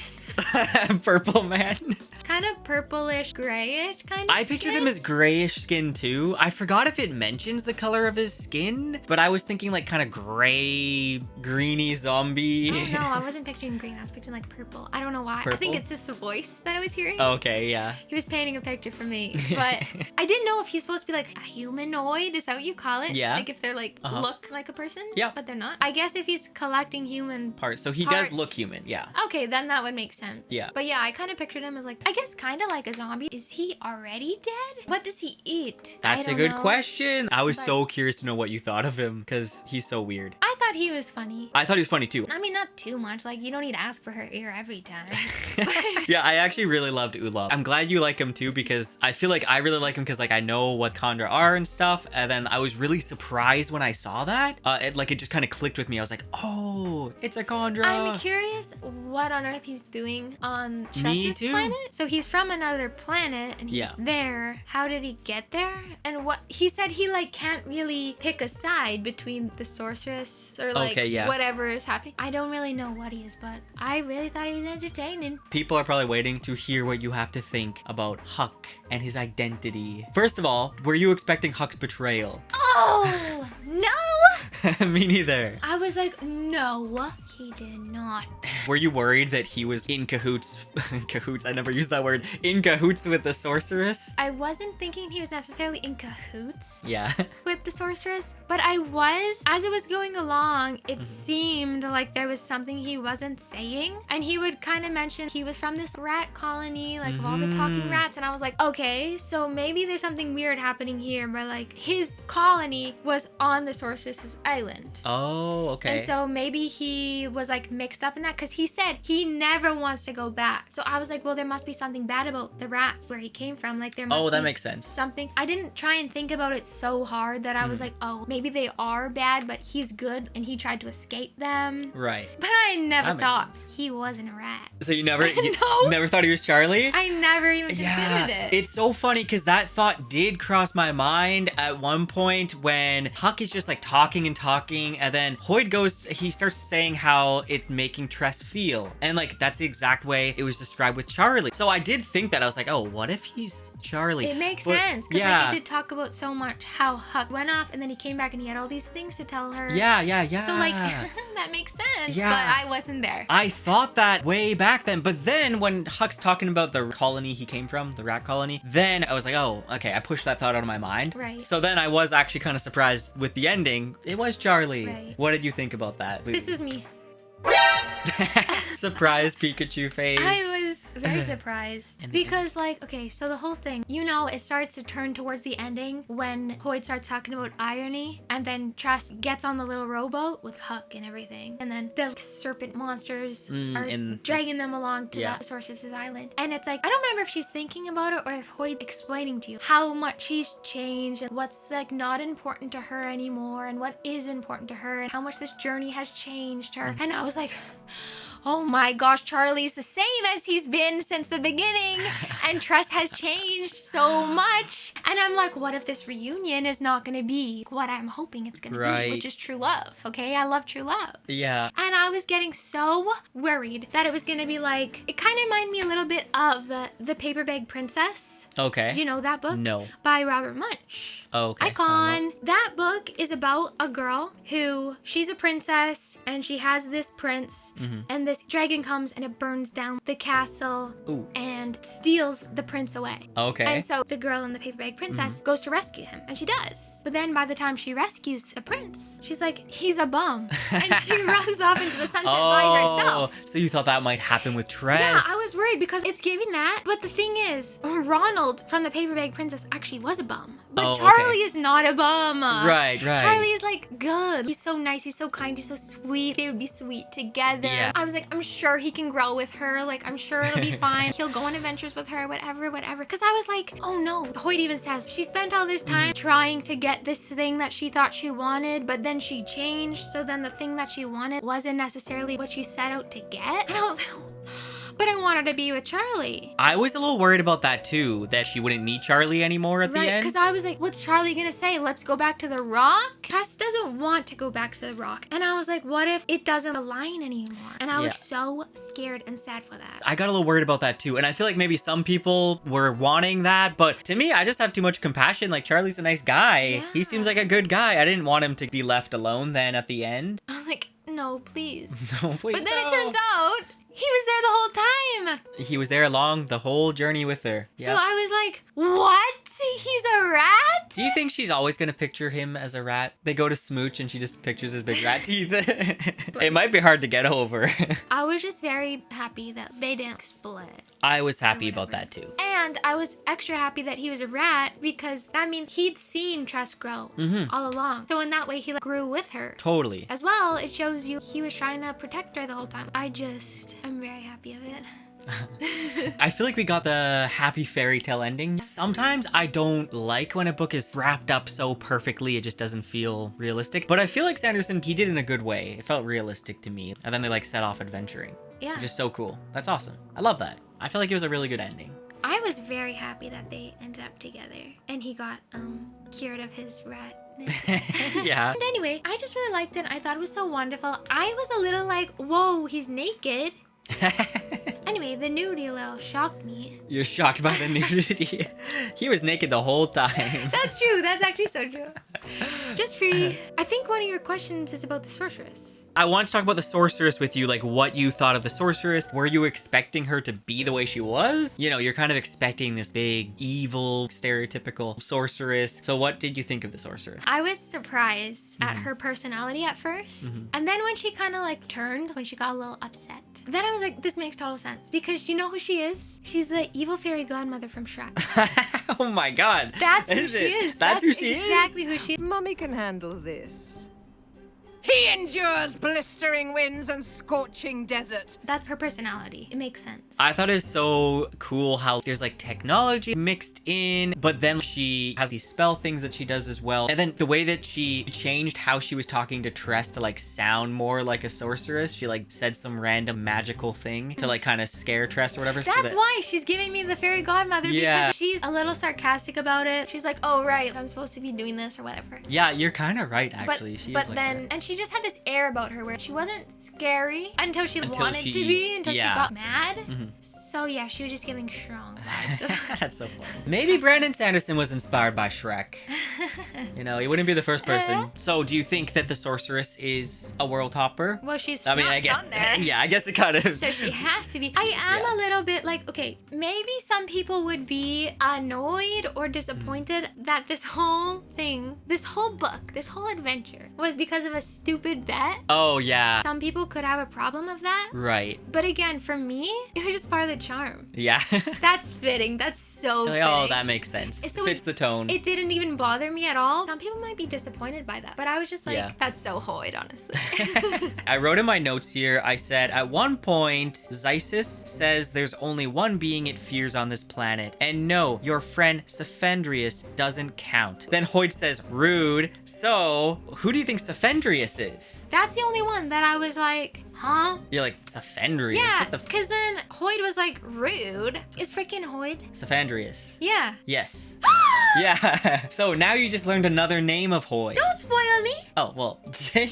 Purple man. Kind of purplish, grayish kind of I pictured him as grayish skin too. I forgot if it mentions the color of his skin, but I was thinking like kind of gray, greeny zombie. Oh no, I wasn't picturing green. I was picturing like purple. I don't know why. Purple? I think it's just the voice that I was hearing. Okay, yeah. He was painting a picture for me, but I didn't know if he's supposed to be like a humanoid. Is that what you call it? Yeah. Like if they're like look like a person? Yeah. But they're not. I guess if he's collecting human Parts. So he parts, does look human, yeah. Okay, then that would make sense. Yeah. But yeah, I kind of pictured him as like, I guess kind of like a zombie. Is he already dead? What does he eat? That's a good question. I was so curious to know what you thought of him, because he's so weird. I thought he was funny. I thought he was funny too. I mean, not too much. Like, you don't need to ask for her ear every time. Yeah, I actually really loved Ulaam. I'm glad you like him too, because I feel like I really like him because like I know what Condra are and stuff, and then I was really surprised when I saw that. It just kind of clicked with me. I was like, oh, it's a Condra. I'm curious what on earth he's doing on Tress's planet. So he's from another planet and he's there. How did he get there? And what he said, he like can't really pick a side between the sorceress or like whatever is happening. I don't really know what he is, but I really thought he was entertaining. People are probably waiting to hear what you have to think about Huck and his identity. First of all, were you expecting Huck's betrayal? Oh, no! Me neither. I was like, no, he did not. Were you worried that he was in cahoots? I never used that word. In cahoots with the sorceress? I wasn't thinking he was necessarily in cahoots. Yeah. With the sorceress, but I was, as it was going along, it seemed like there was something he wasn't saying, and he would kind of mention he was from this rat colony, like of all the talking rats, and I was like, okay, so maybe there's something weird happening here, but like his colony was on the sorceress's island. Oh, okay. And so maybe he was like mixed up in that, because he said he never wants to go back. So I was like, well, there must be something bad about the rats where he came from. Like there must that makes sense. Something. I didn't try and think about it so hard that I was like, oh, maybe they are bad, but he's good and he tried to escape them. Right. But I never thought he wasn't a rat. So you never No. never thought he was Charlie? I never even considered it. It's so funny because that thought did cross my mind at one point when Huck is just like talking and then Hoid he starts saying how it's making Tress feel. And like that's the exact way it was described with Charlie. So I did think that. I was like, oh, what if he's Charlie? It makes sense, because like they did talk about so much how Huck went off and then he came back and he had all these things to tell her. Yeah. So like that makes sense. Yeah. But I wasn't there. I thought that way back then, but then when Huck's talking about the colony he came from, the rat colony, then I was like, oh, okay, I pushed that thought out of my mind. Right. So then I was actually kind of surprised with the ending. It was Charlie. Right. What did you think about that? This is me. Surprise Pikachu face. I was very surprised. Because, like, okay, so the whole thing, you know, it starts to turn towards the ending when Hoid starts talking about irony, and then Tress gets on the little rowboat with Huck and everything, and then the serpent monsters are dragging them along to the Sorceress's island. And it's like, I don't remember if she's thinking about it or if Hoid explaining to you how much she's changed and what's, like, not important to her anymore and what is important to her and how much this journey has changed her. And I was like, oh my gosh, Charlie's the same as he's been since the beginning, and Tress has changed so much. And I'm like, what if this reunion is not going to be what I'm hoping it's going to be, which is true love, okay? I love true love. Yeah. And I was getting so worried that it was going to be like, it kind of reminded me a little bit of the Paper Bag Princess. Okay. Do you know that book? No. By Robert Munsch. Oh, okay. Icon. That book is about a girl who, she's a princess and she has this prince, and this dragon comes and it burns down the castle and steals the prince away. Okay. And so the girl in the Paper Bag Princess goes to rescue him, and she does. But then by the time she rescues the prince, she's like, he's a bum. And she runs off into the sunset by herself. So you thought that might happen with Tress? Yeah, I was worried because it's giving that. But the thing is, Ronald from the Paper Bag Princess actually was a bum. But Charlie is not a bum. Right. Charlie is like good. He's so nice. He's so kind. He's so sweet. They would be sweet together. Yeah. I was like, I'm sure he can grow with her. Like, I'm sure it'll be fine. He'll go on adventures with her, whatever. Because I was like, oh no. Hoid even says she spent all this time trying to get this thing that she thought she wanted, but then she changed. So then the thing that she wanted wasn't necessarily what she set out to get. And I was like, but I wanted to be with Charlie. I was a little worried about that too, that she wouldn't need Charlie anymore at the end. Because I was like, what's Charlie gonna say? Let's go back to the rock? Tress doesn't want to go back to the rock. And I was like, what if it doesn't align anymore? And I was so scared and sad for that. I got a little worried about that too. And I feel like maybe some people were wanting that, but to me, I just have too much compassion. Like, Charlie's a nice guy. Yeah. He seems like a good guy. I didn't want him to be left alone then at the end. I was like, no, please. No, please. But then it turns out he was there the whole time. He was there along the whole journey with her. Yep. So I was like, what? He's a rat? Do you think she's always going to picture him as a rat? They go to smooch and she just pictures his big rat teeth. It might be hard to get over. I was just very happy that they didn't split. I was happy about that too. And I was extra happy that he was a rat because that means he'd seen Tress grow all along. So in that way, he grew with her. Totally. As well, it shows you he was trying to protect her the whole time. I'm very happy of it. I feel like we got the happy fairy tale ending. Sometimes I don't like when a book is wrapped up so perfectly, it just doesn't feel realistic. But I feel like Sanderson, he did it in a good way. It felt realistic to me. And then they set off adventuring. Yeah. Which is so cool. That's awesome. I love that. I feel like it was a really good ending. I was very happy that they ended up together and he got cured of his rat. Yeah. And anyway, I just really liked it. I thought it was so wonderful. I was a little like, whoa, he's naked. Anyway, the nudity a little shocked me. You're shocked by the nudity? He was naked the whole time. That's true. That's actually so true. Just free. I think one of your questions is about the sorceress. I want to talk about the sorceress with you, like what you thought of the sorceress. Were you expecting her to be the way she was? You know, you're kind of expecting this big, evil, stereotypical sorceress. So what did you think of the sorceress? I was surprised at her personality at first. And then when she kind of turned, when she got a little upset, then I was like, this makes total sense. Because you know who she is? She's the evil fairy godmother from Shrek. Oh my god. That's who she is. That's who she is? Exactly who she is. Mummy can handle this. He endures blistering winds and scorching desert. That's her personality. It makes sense. I thought it was so cool how there's technology mixed in, but then she has these spell things that she does as well. And then the way that she changed how she was talking to Tress to sound more like a sorceress. She said some random magical thing to kind of scare Tress or whatever. That's why she's giving me the fairy godmother, because she's a little sarcastic about it. She's like, oh right, I'm supposed to be doing this or whatever. Yeah, you're kind of right actually. And she just had this air about her where she wasn't scary until she wanted to be, until she got mad. So yeah, she was just giving strong vibes. That's so funny. Maybe Brandon Sanderson was inspired by Shrek. You know, he wouldn't be the first person. So do you think that the sorceress is a world topper? Well, she's I guess there. Yeah, I guess it kind of. So she has to be. I am a little bit okay, maybe some people would be annoyed or disappointed that this whole thing, this whole book, this whole adventure was because of a stupid bet. Oh, yeah. Some people could have a problem of that. Right. But again, for me, it was just part of the charm. Yeah. That's fitting. That's so fitting. Oh, that makes sense. So fits the tone. It didn't even bother me at all. Some people might be disappointed by that, but I was just like, that's so Hoid, honestly. I wrote in my notes here, I said, at one point, Zysis says there's only one being it fears on this planet. And no, your friend Suffendrias doesn't count. Then Hoid says, rude. So, who do you think Suffendrias is? That's the only one that I was like, huh? You're like, Suffendrias? Yeah, because then Hoid was like, rude. Is freaking Hoid? Suffendrias. Yeah. Yes. Yeah. So now you just learned another name of Hoid. Don't spoil me. Oh, well. I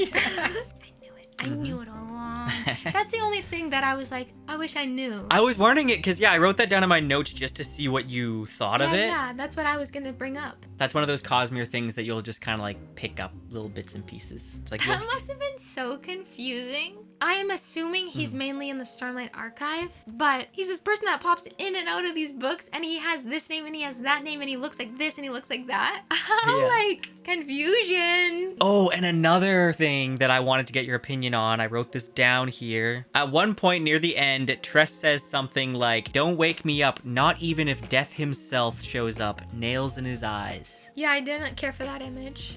knew it. I knew it all along. That's the only thing that I was like, I wish I knew. I was wondering it because, yeah, I wrote that down in my notes just to see what you thought of it. Yeah, that's what I was going to bring up. That's one of those Cosmere things that you'll just kind of like pick up little bits and pieces. It's like, that must have been so confusing. I am assuming he's mainly in the Stormlight Archive, but he's this person that pops in and out of these books, and he has this name and he has that name and he looks like this and he looks like that. Like, confusion. Oh, and another thing that I wanted to get your opinion on, I wrote this down here. At one point near the end, Tress says something like, don't wake me up, not even if death himself shows up, nails in his eyes. Yeah, I didn't care for that image.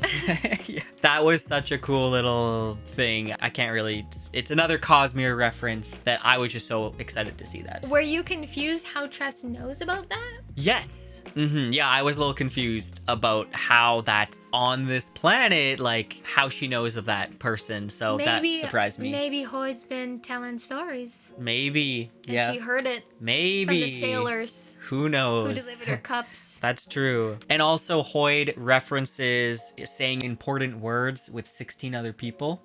Yeah. That was such a cool little thing. I can't really, it's another Cosmere reference that I was just so excited to see that. Were you confused how Tress knows about that? Yes. Yeah, I was a little confused about how that's on this planet, like how she knows of that person. So that surprised me. Maybe Hoid's been telling stories. Maybe. And she heard it. Maybe. From the sailors. Who knows? Who delivered her cups. That's true. And also Hoid references saying important words with 16 other people.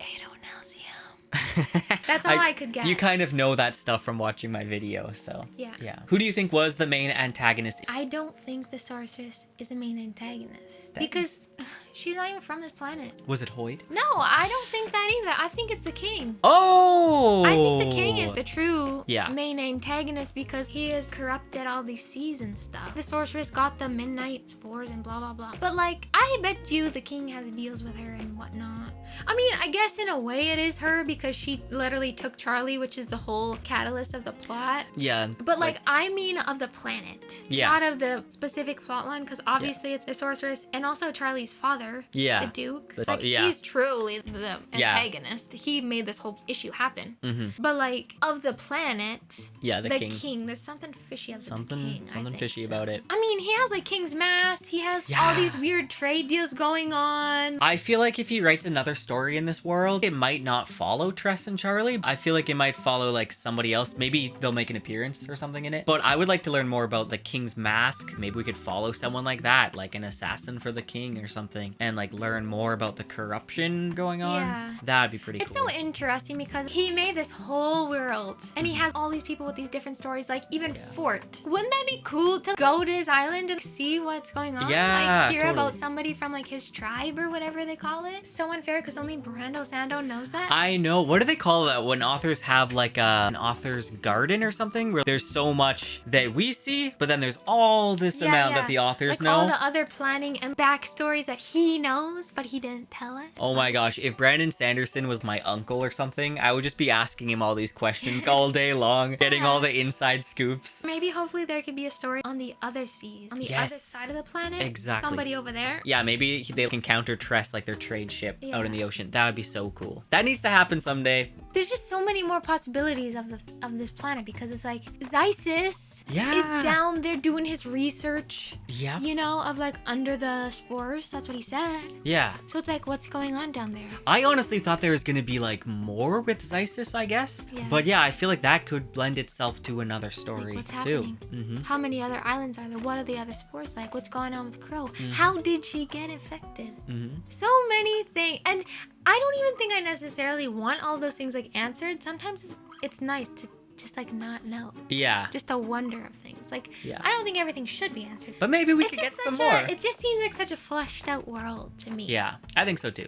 That's all I could guess. You kind of know that stuff from watching my video, so. Yeah. Who do you think was the main antagonist? I don't think the Sorceress is a main antagonist. Because she's not even from this planet. Was it Hoid? No, I don't think that either. I think it's the king. Oh! I think the king is the true Yeah. main antagonist because he has corrupted all these seas and stuff. The sorceress got the midnight spores and blah blah blah. But like, I bet you the king has deals with her and whatnot. I mean, I guess in a way it is her because she literally took Charlie, which is the whole catalyst of the plot. Yeah. But like I mean of the planet. Yeah. Not of the specific plotline, because obviously it's the sorceress and also Charlie's father. Yeah. The Duke. Like, he's truly the antagonist. He made this whole issue happen. But like of the planet. Yeah, the king. There's something fishy about the king. Something fishy about it. I mean, he has like King's Mass. He has all these weird trade deals going on. I feel like if he writes another story in this world, it might not follow Tress and Charlie. I feel like it might follow like somebody else. Maybe they'll make an appearance or something in it. But I would like to learn more about the King's Mask. Maybe we could follow someone like that, like an assassin for the king or something, and like learn more about the corruption going on. Yeah. That'd be pretty It's cool. so interesting because he made this whole world and he has all these people with these different stories, like even Fort. Wouldn't that be cool to go to his island and see what's going on? Yeah, like hear totally. about somebody from like his tribe or whatever they call it. So unfair because only Brandon Sanderson knows that. I know. What do they call that when authors have like an author's garden or something where there's so much that we see, but then there's all this amount that the authors like know? all the other planning and backstories that he knows, but he didn't tell us. Oh my gosh, if Brandon Sanderson was my uncle or something, I would just be asking him all these questions all day long, getting all the inside scoops. Maybe hopefully there could be a story on the other seas, on the other side of the planet. Exactly. Somebody over there. Yeah, maybe they can encounter Tress, like their trade ship out in the ocean. That would be so cool. That needs to happen someday. There's just so many more possibilities of this planet because it's like Zysis is down there doing his research. Yeah. You know, of like under the spores. That's what he said. Yeah. So it's like, what's going on down there? I honestly thought there was going to be like more with Zysis, I guess. Yeah. But yeah, I feel like that could blend itself to another story like what's too. happening? How many other islands are there? What are the other spores like? What's going on with Crow? How did she get infected? So many things. And I don't even think I necessarily want all those things like answered. Sometimes it's nice to just like not know. Yeah. Just a wonder of things. Like, Yeah. I don't think everything should be answered. But maybe we could get some more. It just seems like such a fleshed out world to me. Yeah, I think so too.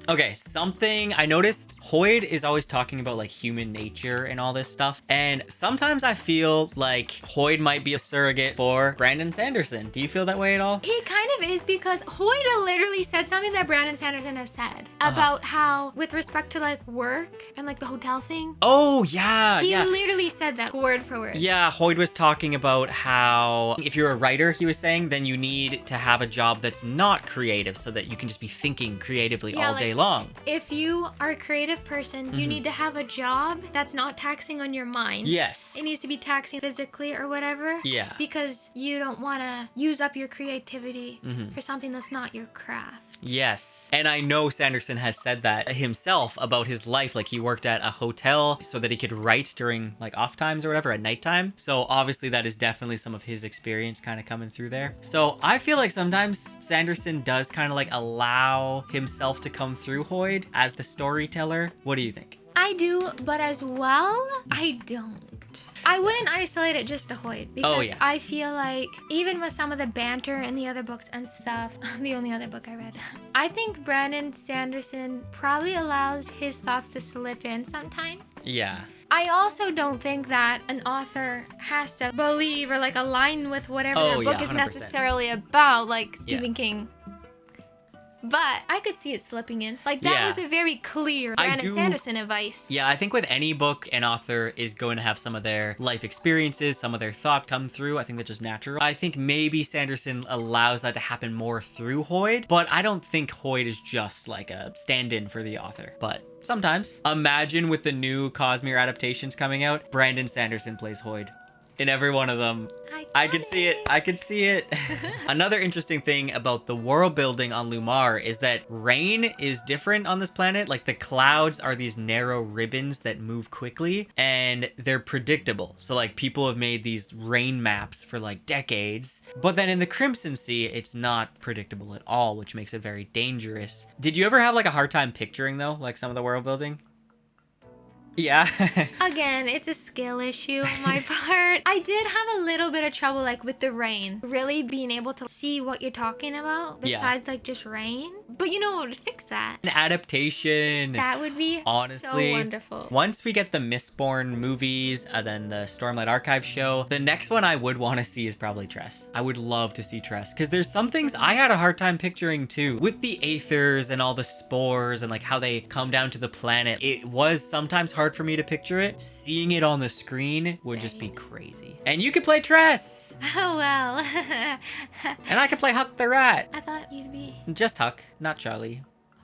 Okay, something I noticed, Hoid is always talking about like human nature and all this stuff. And sometimes I feel like Hoid might be a surrogate for Brandon Sanderson. Do you feel that way at all? He kind of is, because Hoid literally said something that Brandon Sanderson has said about how, with respect to like work and like the hotel thing. Oh, yeah. He literally said that word for word. Yeah, Hoid was talking about how if you're a writer, he was saying, then you need to have a job that's not creative so that you can just be thinking creatively all day long. If you are a creative person, you need to have a job that's not taxing on your mind. Yes. It needs to be taxing physically or whatever. Yeah. Because you don't want to use up your creativity for something that's not your craft. Yes. And I know Sanderson has said that himself about his life. Like, he worked at a hotel so that he could write during like off times or whatever at nighttime. So obviously that is definitely some of his experience kind of coming through there. So I feel like sometimes Sanderson does kind of like allow himself to come through Hoid as the storyteller. What do you think? I do, but as well, I don't. I wouldn't isolate it just to Hoid, because I feel like even with some of the banter in the other books and stuff, the only other book I read, I think Brandon Sanderson probably allows his thoughts to slip in sometimes. Yeah. I also don't think that an author has to believe or like align with whatever their book is 100%. necessarily about, like Stephen King. But I could see it slipping in. Like, that was a very clear Brandon Sanderson advice. Yeah, I think with any book, an author is going to have some of their life experiences, some of their thoughts come through. I think that's just natural. I think maybe Sanderson allows that to happen more through Hoid, but I don't think Hoid is just like a stand-in for the author. But sometimes. Imagine with the new Cosmere adaptations coming out, Brandon Sanderson plays Hoid. In every one of them. I can see it. I can see it. Another interesting thing about the world building on Lumar is that rain is different on this planet. Like, the clouds are these narrow ribbons that move quickly and they're predictable. So like, people have made these rain maps for like decades, but then in the Crimson Sea, it's not predictable at all, which makes it very dangerous. Did you ever have like a hard time picturing though, like some of the world building? Yeah. Again, it's a skill issue on my part. I did have a little bit of trouble, like, with the rain. Really being able to see what you're talking about besides, like, just rain. But you know what would fix that? An adaptation. That would be honestly so wonderful. Once we get the Mistborn movies and then the Stormlight Archive show, the next one I would want to see is probably Tress. I would love to see Tress, because there's some things I had a hard time picturing too. With the Aethers and all the spores and like how they come down to the planet, it was sometimes hard for me to picture it. Seeing it on the screen would just be crazy. And you could play Tress! Oh, well. And I could play Huck the Rat. I thought you'd be Just Huck, not Charlie.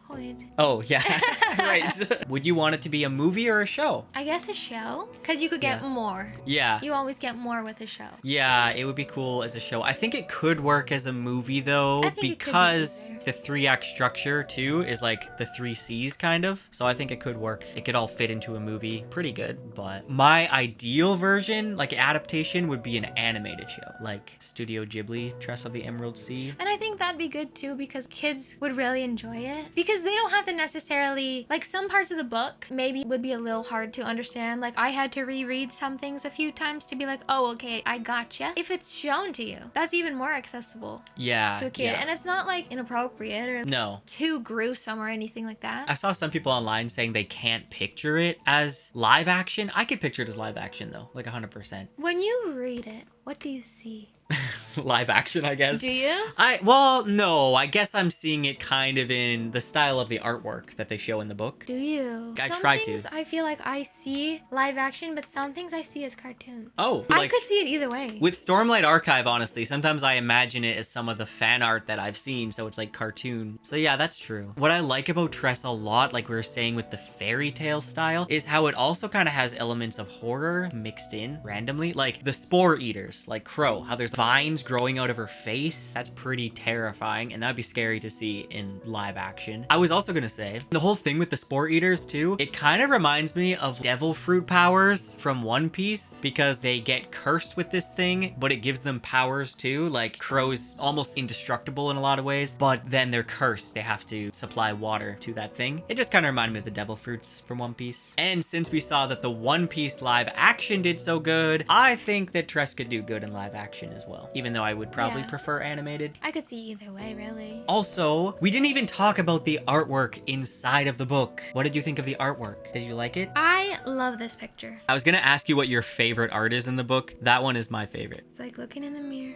Hoid. Oh, yeah. Right. Would you want it to be a movie or a show? I guess a show, because you could get more. Yeah. You always get more with a show. Yeah, it would be cool as a show. I think it could work as a movie though, because the 3-act structure too is like the 3 C's kind of. So I think it could work. It could all fit into a movie pretty good. But my ideal version, like adaptation, would be an animated show, like Studio Ghibli, Tress of the Emerald Sea. And I think that'd be good too, because kids would really enjoy it. Because they don't have to necessarily, like, some parts of the book maybe would be a little hard to understand. Like, I had to reread some things a few times to be like, oh, okay, I gotcha. If it's shown to you, that's even more accessible to a kid. And it's not like inappropriate or too gruesome or anything like that. I saw some people online saying they can't picture it as live action. I could picture it as live action though, like 100%. When you read it, what do you see? Live action, I guess. Do you? Well, no, I guess I'm seeing it kind of in the style of the artwork that they show in the book. Do you? I some try things to. I feel like I see live action, but some things I see as cartoon. Oh, I could see it either way. With Stormlight Archive, honestly, sometimes I imagine it as some of the fan art that I've seen, so it's like cartoon. So yeah, that's true. What I like about Tress a lot, like we were saying with the fairy tale style, is how it also kind of has elements of horror mixed in randomly. Like the spore eaters, like Crow, how there's vines growing out of her face. That's pretty terrifying, and that'd be scary to see in live action. I was also gonna say, the whole thing with the spore eaters too, it kind of reminds me of devil fruit powers from One Piece, because they get cursed with this thing, but it gives them powers too. Like Crow's almost indestructible in a lot of ways, but then they're cursed. They have to supply water to that thing. It just kind of reminded me of the devil fruits from One Piece. And since we saw that the One Piece live action did so good, I think that Tress could do good in live action as well, even even though I would probably prefer animated. I could see either way, really. Also, we didn't even talk about the artwork inside of the book. What did you think of the artwork? Did you like it? I love this picture. I was gonna ask you what your favorite art is in the book. That one is my favorite. It's like looking in the mirror.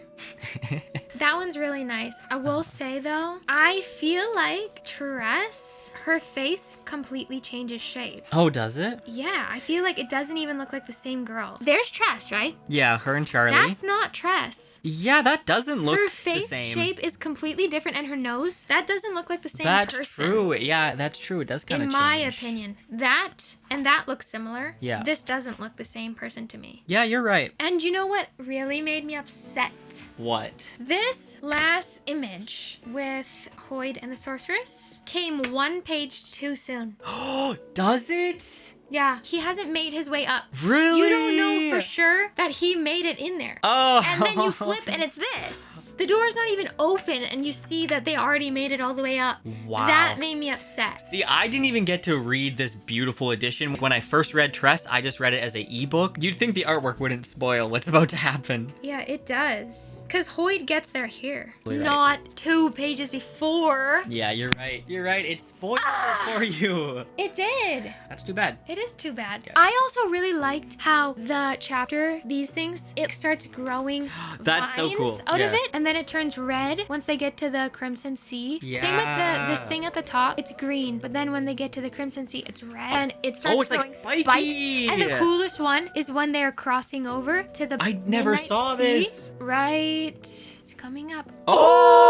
That one's really nice. I will say though, I feel like Tress, her face completely changes shape. Oh, does it? Yeah, I feel like it doesn't even look like the same girl. There's Tress, right? Yeah, her and Charlie. That's not Tress. Yeah, that doesn't look her the face same. shape is completely different, and her nose, that doesn't look like the same That's person. true. Yeah, that's true. It does kind of In change. my opinion, that and that looks similar. Yeah. This doesn't look the same person to me. Yeah, you're right. And you know what really made me upset? What? This last image with Hoid and the Sorceress came one page too soon. Oh, does it? Yeah, he hasn't made his way up. Really? You don't know for sure that he made it in there. Oh. And then you flip and it's this. The door's not even open and you see that they already made it all the way up. Wow. That made me upset. See, I didn't even get to read this beautiful edition. When I first read Tress, I just read it as an ebook. You'd think the artwork wouldn't spoil what's about to happen. Yeah, it does. Because Hoid gets there here, Right. not 2 pages before. Yeah, you're right. You're right. It spoiled it for you. It did. That's too bad. It is too bad. Yeah. I also really liked how the chapter, these things, it starts growing That's so vines cool. out of Yeah. it, and then it turns red once they get to the Crimson Sea. Same with Yeah. this thing at the top, it's green, but then when they get to the Crimson Sea, it's red, and it starts it's like growing spiky. spikes. And the coolest one is when they're crossing over to the I never Midnight saw Sea. this. Right. It's coming up.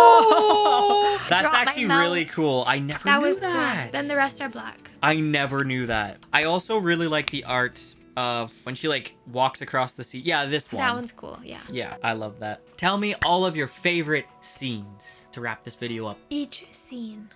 Oh! That's Drop my actually mouth. really cool. I never That knew was that. cool. Then the rest are black. I never knew that. I also really like the art of when she like walks across the sea. Yeah, this one. That one's cool, yeah. Yeah, I love that. Tell me all of your favorite scenes to wrap this video up. Each scene.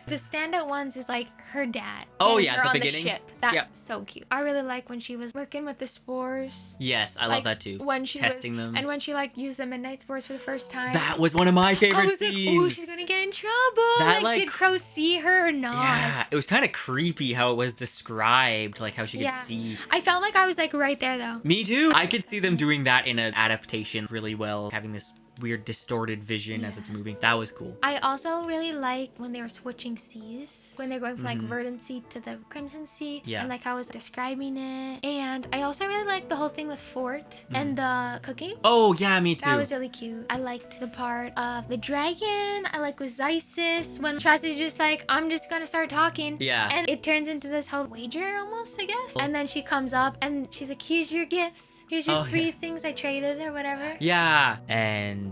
The standout ones is like her dad. Oh, getting yeah, her at the on beginning. The ship. That's Yeah. so cute. I really like when she was working with the spores. Yes, I Like, love that too. When she Testing was, them. and when she like used the midnight spores for the first time. That was one of my favorite I was scenes. like, ooh, she's gonna get in trouble. That, Like, did Crow see her or not? Yeah, it was kind of creepy how it was described, like how she could see. I felt like I was like right there though. Me too. I could see them doing that in an adaptation really well, having this weird distorted vision as it's moving. That was cool. I also really like when they were switching seas, when they're going from like Verdant Sea to the Crimson Sea, Yeah. and like how I was describing it. And I also really liked the whole thing with Fort and the cooking. Oh, yeah, me too. That was really cute. I liked the part of the dragon. I like with Isis when Tress is just like, I'm just gonna start talking. Yeah. And it turns into this whole wager almost, I guess. And then she comes up and she's like, here's your gifts. Here's your 3 things I traded or whatever. Yeah, and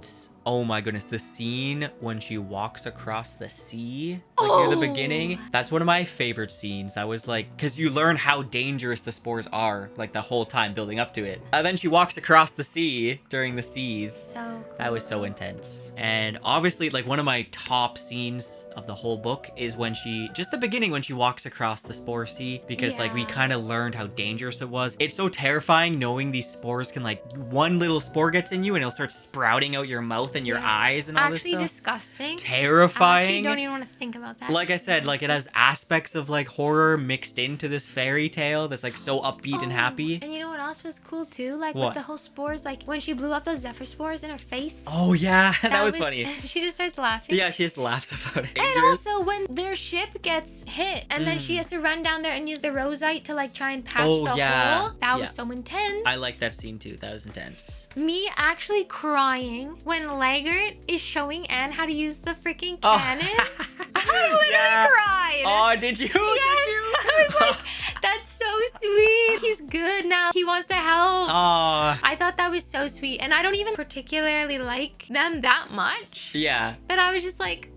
oh my goodness, the scene when she walks across the sea, like near the beginning, that's one of my favorite scenes. That was like, because you learn how dangerous the spores are, like the whole time building up to it. And then she walks across the sea during the seas. So cool. That was so intense. And obviously, like one of my top scenes of the whole book is when she, just the beginning when she walks across the spore sea, because like we Yeah. kind of learned how dangerous it was. It's so terrifying knowing these spores can like, one little spore gets in you and it'll start sprouting out your mouth and your eyes and all Actually this stuff. disgusting. I Terrifying. actually don't even want to think about that. Like I said, like it has aspects of like horror mixed into this fairy tale that's like so upbeat and happy. And you know what else was cool too? Like What? with the whole spores, like when she blew up those zephyr spores in her face. Oh yeah, that was funny. She just starts laughing. Yeah, she just laughs about it. And also when their ship gets hit and then she has to run down there and use the rosite to like try and patch Oh, the yeah. hole. That Yeah. was so intense. I like that scene too. That was intense. Me actually crying when Laggert is showing Anne how to use the freaking Oh. cannon. I literally Yeah. cried. Oh, did you? Yes, Did you? I was like, that's so sweet. He's good now. He wants to help. Aw. I thought that was so sweet. And I don't even particularly like them that much. Yeah. But I was just like,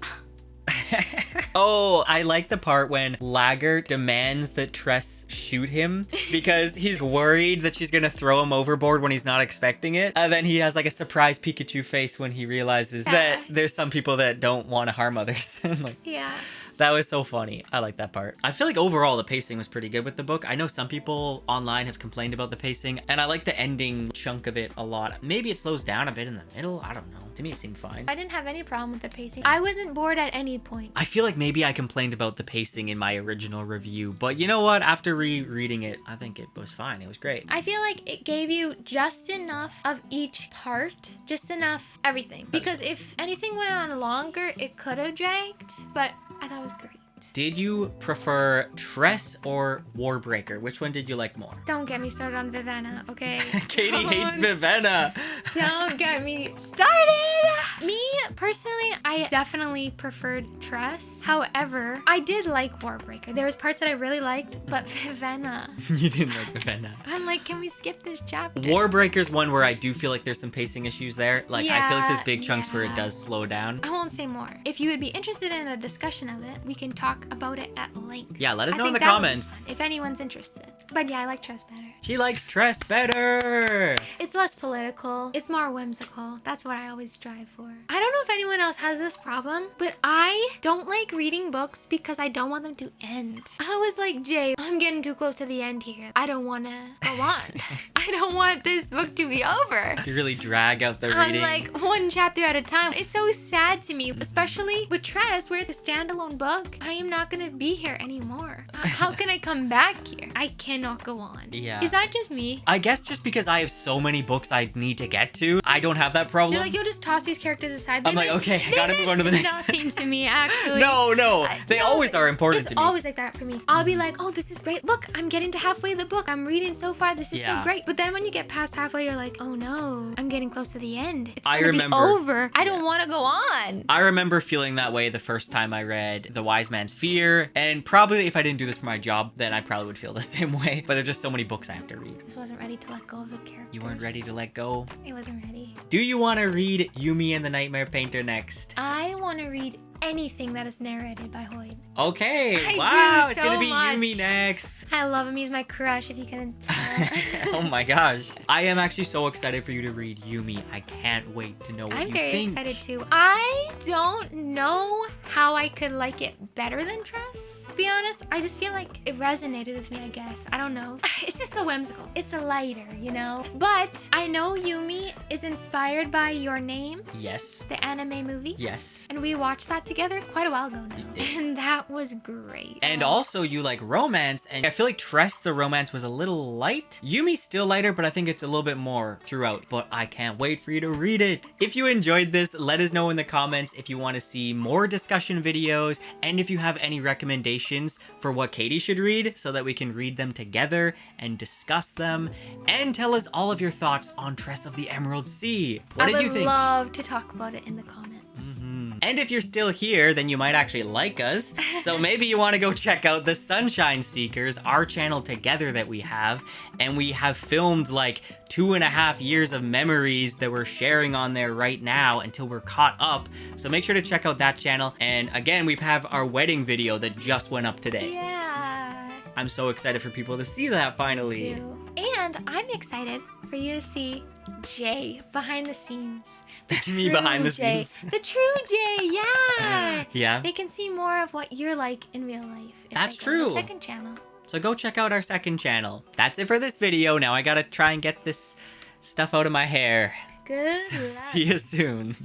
Oh, I like the part when Laggert demands that Tress shoot him because he's worried that she's gonna throw him overboard when he's not expecting it. And then he has like a surprised Pikachu face when he realizes that there's some people that don't want to harm others. I'm like, yeah. That was so funny. I like that part. I feel like overall the pacing was pretty good with the book. I know some people online have complained about the pacing, and I like the ending chunk of it a lot. Maybe it slows down a bit in the middle. I don't know. To me, it seemed fine. I didn't have any problem with the pacing. I wasn't bored at any point. I feel like maybe I complained about the pacing in my original review, but you know what? After rereading it, I think it was fine. It was great. I feel like it gave you just enough of each part, just enough everything. Because if anything went on longer, it could have dragged, but I thought it was great. Did you prefer Tress or Warbreaker? Which one did you like more? Don't get me started on Vivenna, okay? Katie hates Vivenna. Don't get me started. Me, personally, I definitely preferred Tress. However, I did like Warbreaker. There was parts that I really liked, but Vivenna. You didn't like Vivenna. I'm like, can we skip this chapter? Warbreaker's one where I do feel like there's some pacing issues there. Like, I feel like there's big chunks where it does slow down. I won't say more. If you would be interested in a discussion of it, we can talk about it at length. Yeah, let us know in the comments. If anyone's interested. But yeah, I like Tress better. She likes Tress better. It's less political. It's more whimsical. That's what I always strive for. I don't know if anyone else has this problem, but I don't like reading books because I don't want them to end. I was like, Jay, I'm getting too close to the end here. I don't want to go on. I don't want this book to be over. You really drag out the reading. I'm like one chapter at a time. It's so sad to me, especially with Tress, where it's a standalone book. I am not gonna be here anymore. How can I come back here? I cannot go on. Yeah. Is that just me? I guess just because I have so many books I need to get to, I don't have that problem. You're like, you'll just toss these characters aside. I'm like, okay, I gotta move on to the next. Nothing to me, actually. No, they always are important to me. It's always like that for me. I'll be like, oh, this is great. Look, I'm getting to halfway of the book. I'm reading so far. This is so great. But then when you get past halfway, you're like, oh no, I'm getting close to the end. It's gonna be over. I don't want to go on. I remember feeling that way the first time I read The Wise Man's Fear, and probably if I didn't do this for my job, then I probably would feel the same way. But there's just so many books I have to read. I just wasn't ready to let go of the characters. You weren't ready to let go? I wasn't ready. Do you want to read Yumi and the Nightmare Painter next? I want to read anything that is narrated by Hoid. Okay, wow, it's gonna be Yumi next. I love him. He's my crush, if you couldn't tell. Oh my gosh. I am actually so excited for you to read Yumi. I can't wait to know what you think. I'm very excited too. I don't know how I could like it better than Tress. To be honest, I just feel like it resonated with me, I guess. I don't know. It's just so whimsical. It's a lighter, you know? But I know Yumi is inspired by Your Name. Yes. The anime movie. Yes. And we watched that together quite a while ago now. And that was great. And also you like romance, and I feel like Tress, the romance was a little light. Yumi's still lighter, but I think it's a little bit more throughout. But I can't wait for you to read it. If you enjoyed this, let us know in the comments if you want to see more discussion videos, and if you have any recommendations for what Katie should read so that we can read them together and discuss them, and tell us all of your thoughts on Tress of the Emerald Sea. What did you think? I would love to talk about it in the comments. And if you're still here, then you might actually like us. So maybe you want to go check out the Sunshine Seekers, our channel together that we have. And we have filmed like 2.5 years of memories that we're sharing on there right now until we're caught up. So make sure to check out that channel. And again, we have our wedding video that just went up today. Yeah. I'm so excited for people to see that finally. Me too. And I'm excited for you to see Jay behind the scenes. Me behind the scenes. The true Jay, yeah. Yeah. They can see more of what you're like in real life. That's true. The second channel. So go check out our second channel. That's it for this video. Now I gotta try and get this stuff out of my hair. Good So luck. see you soon.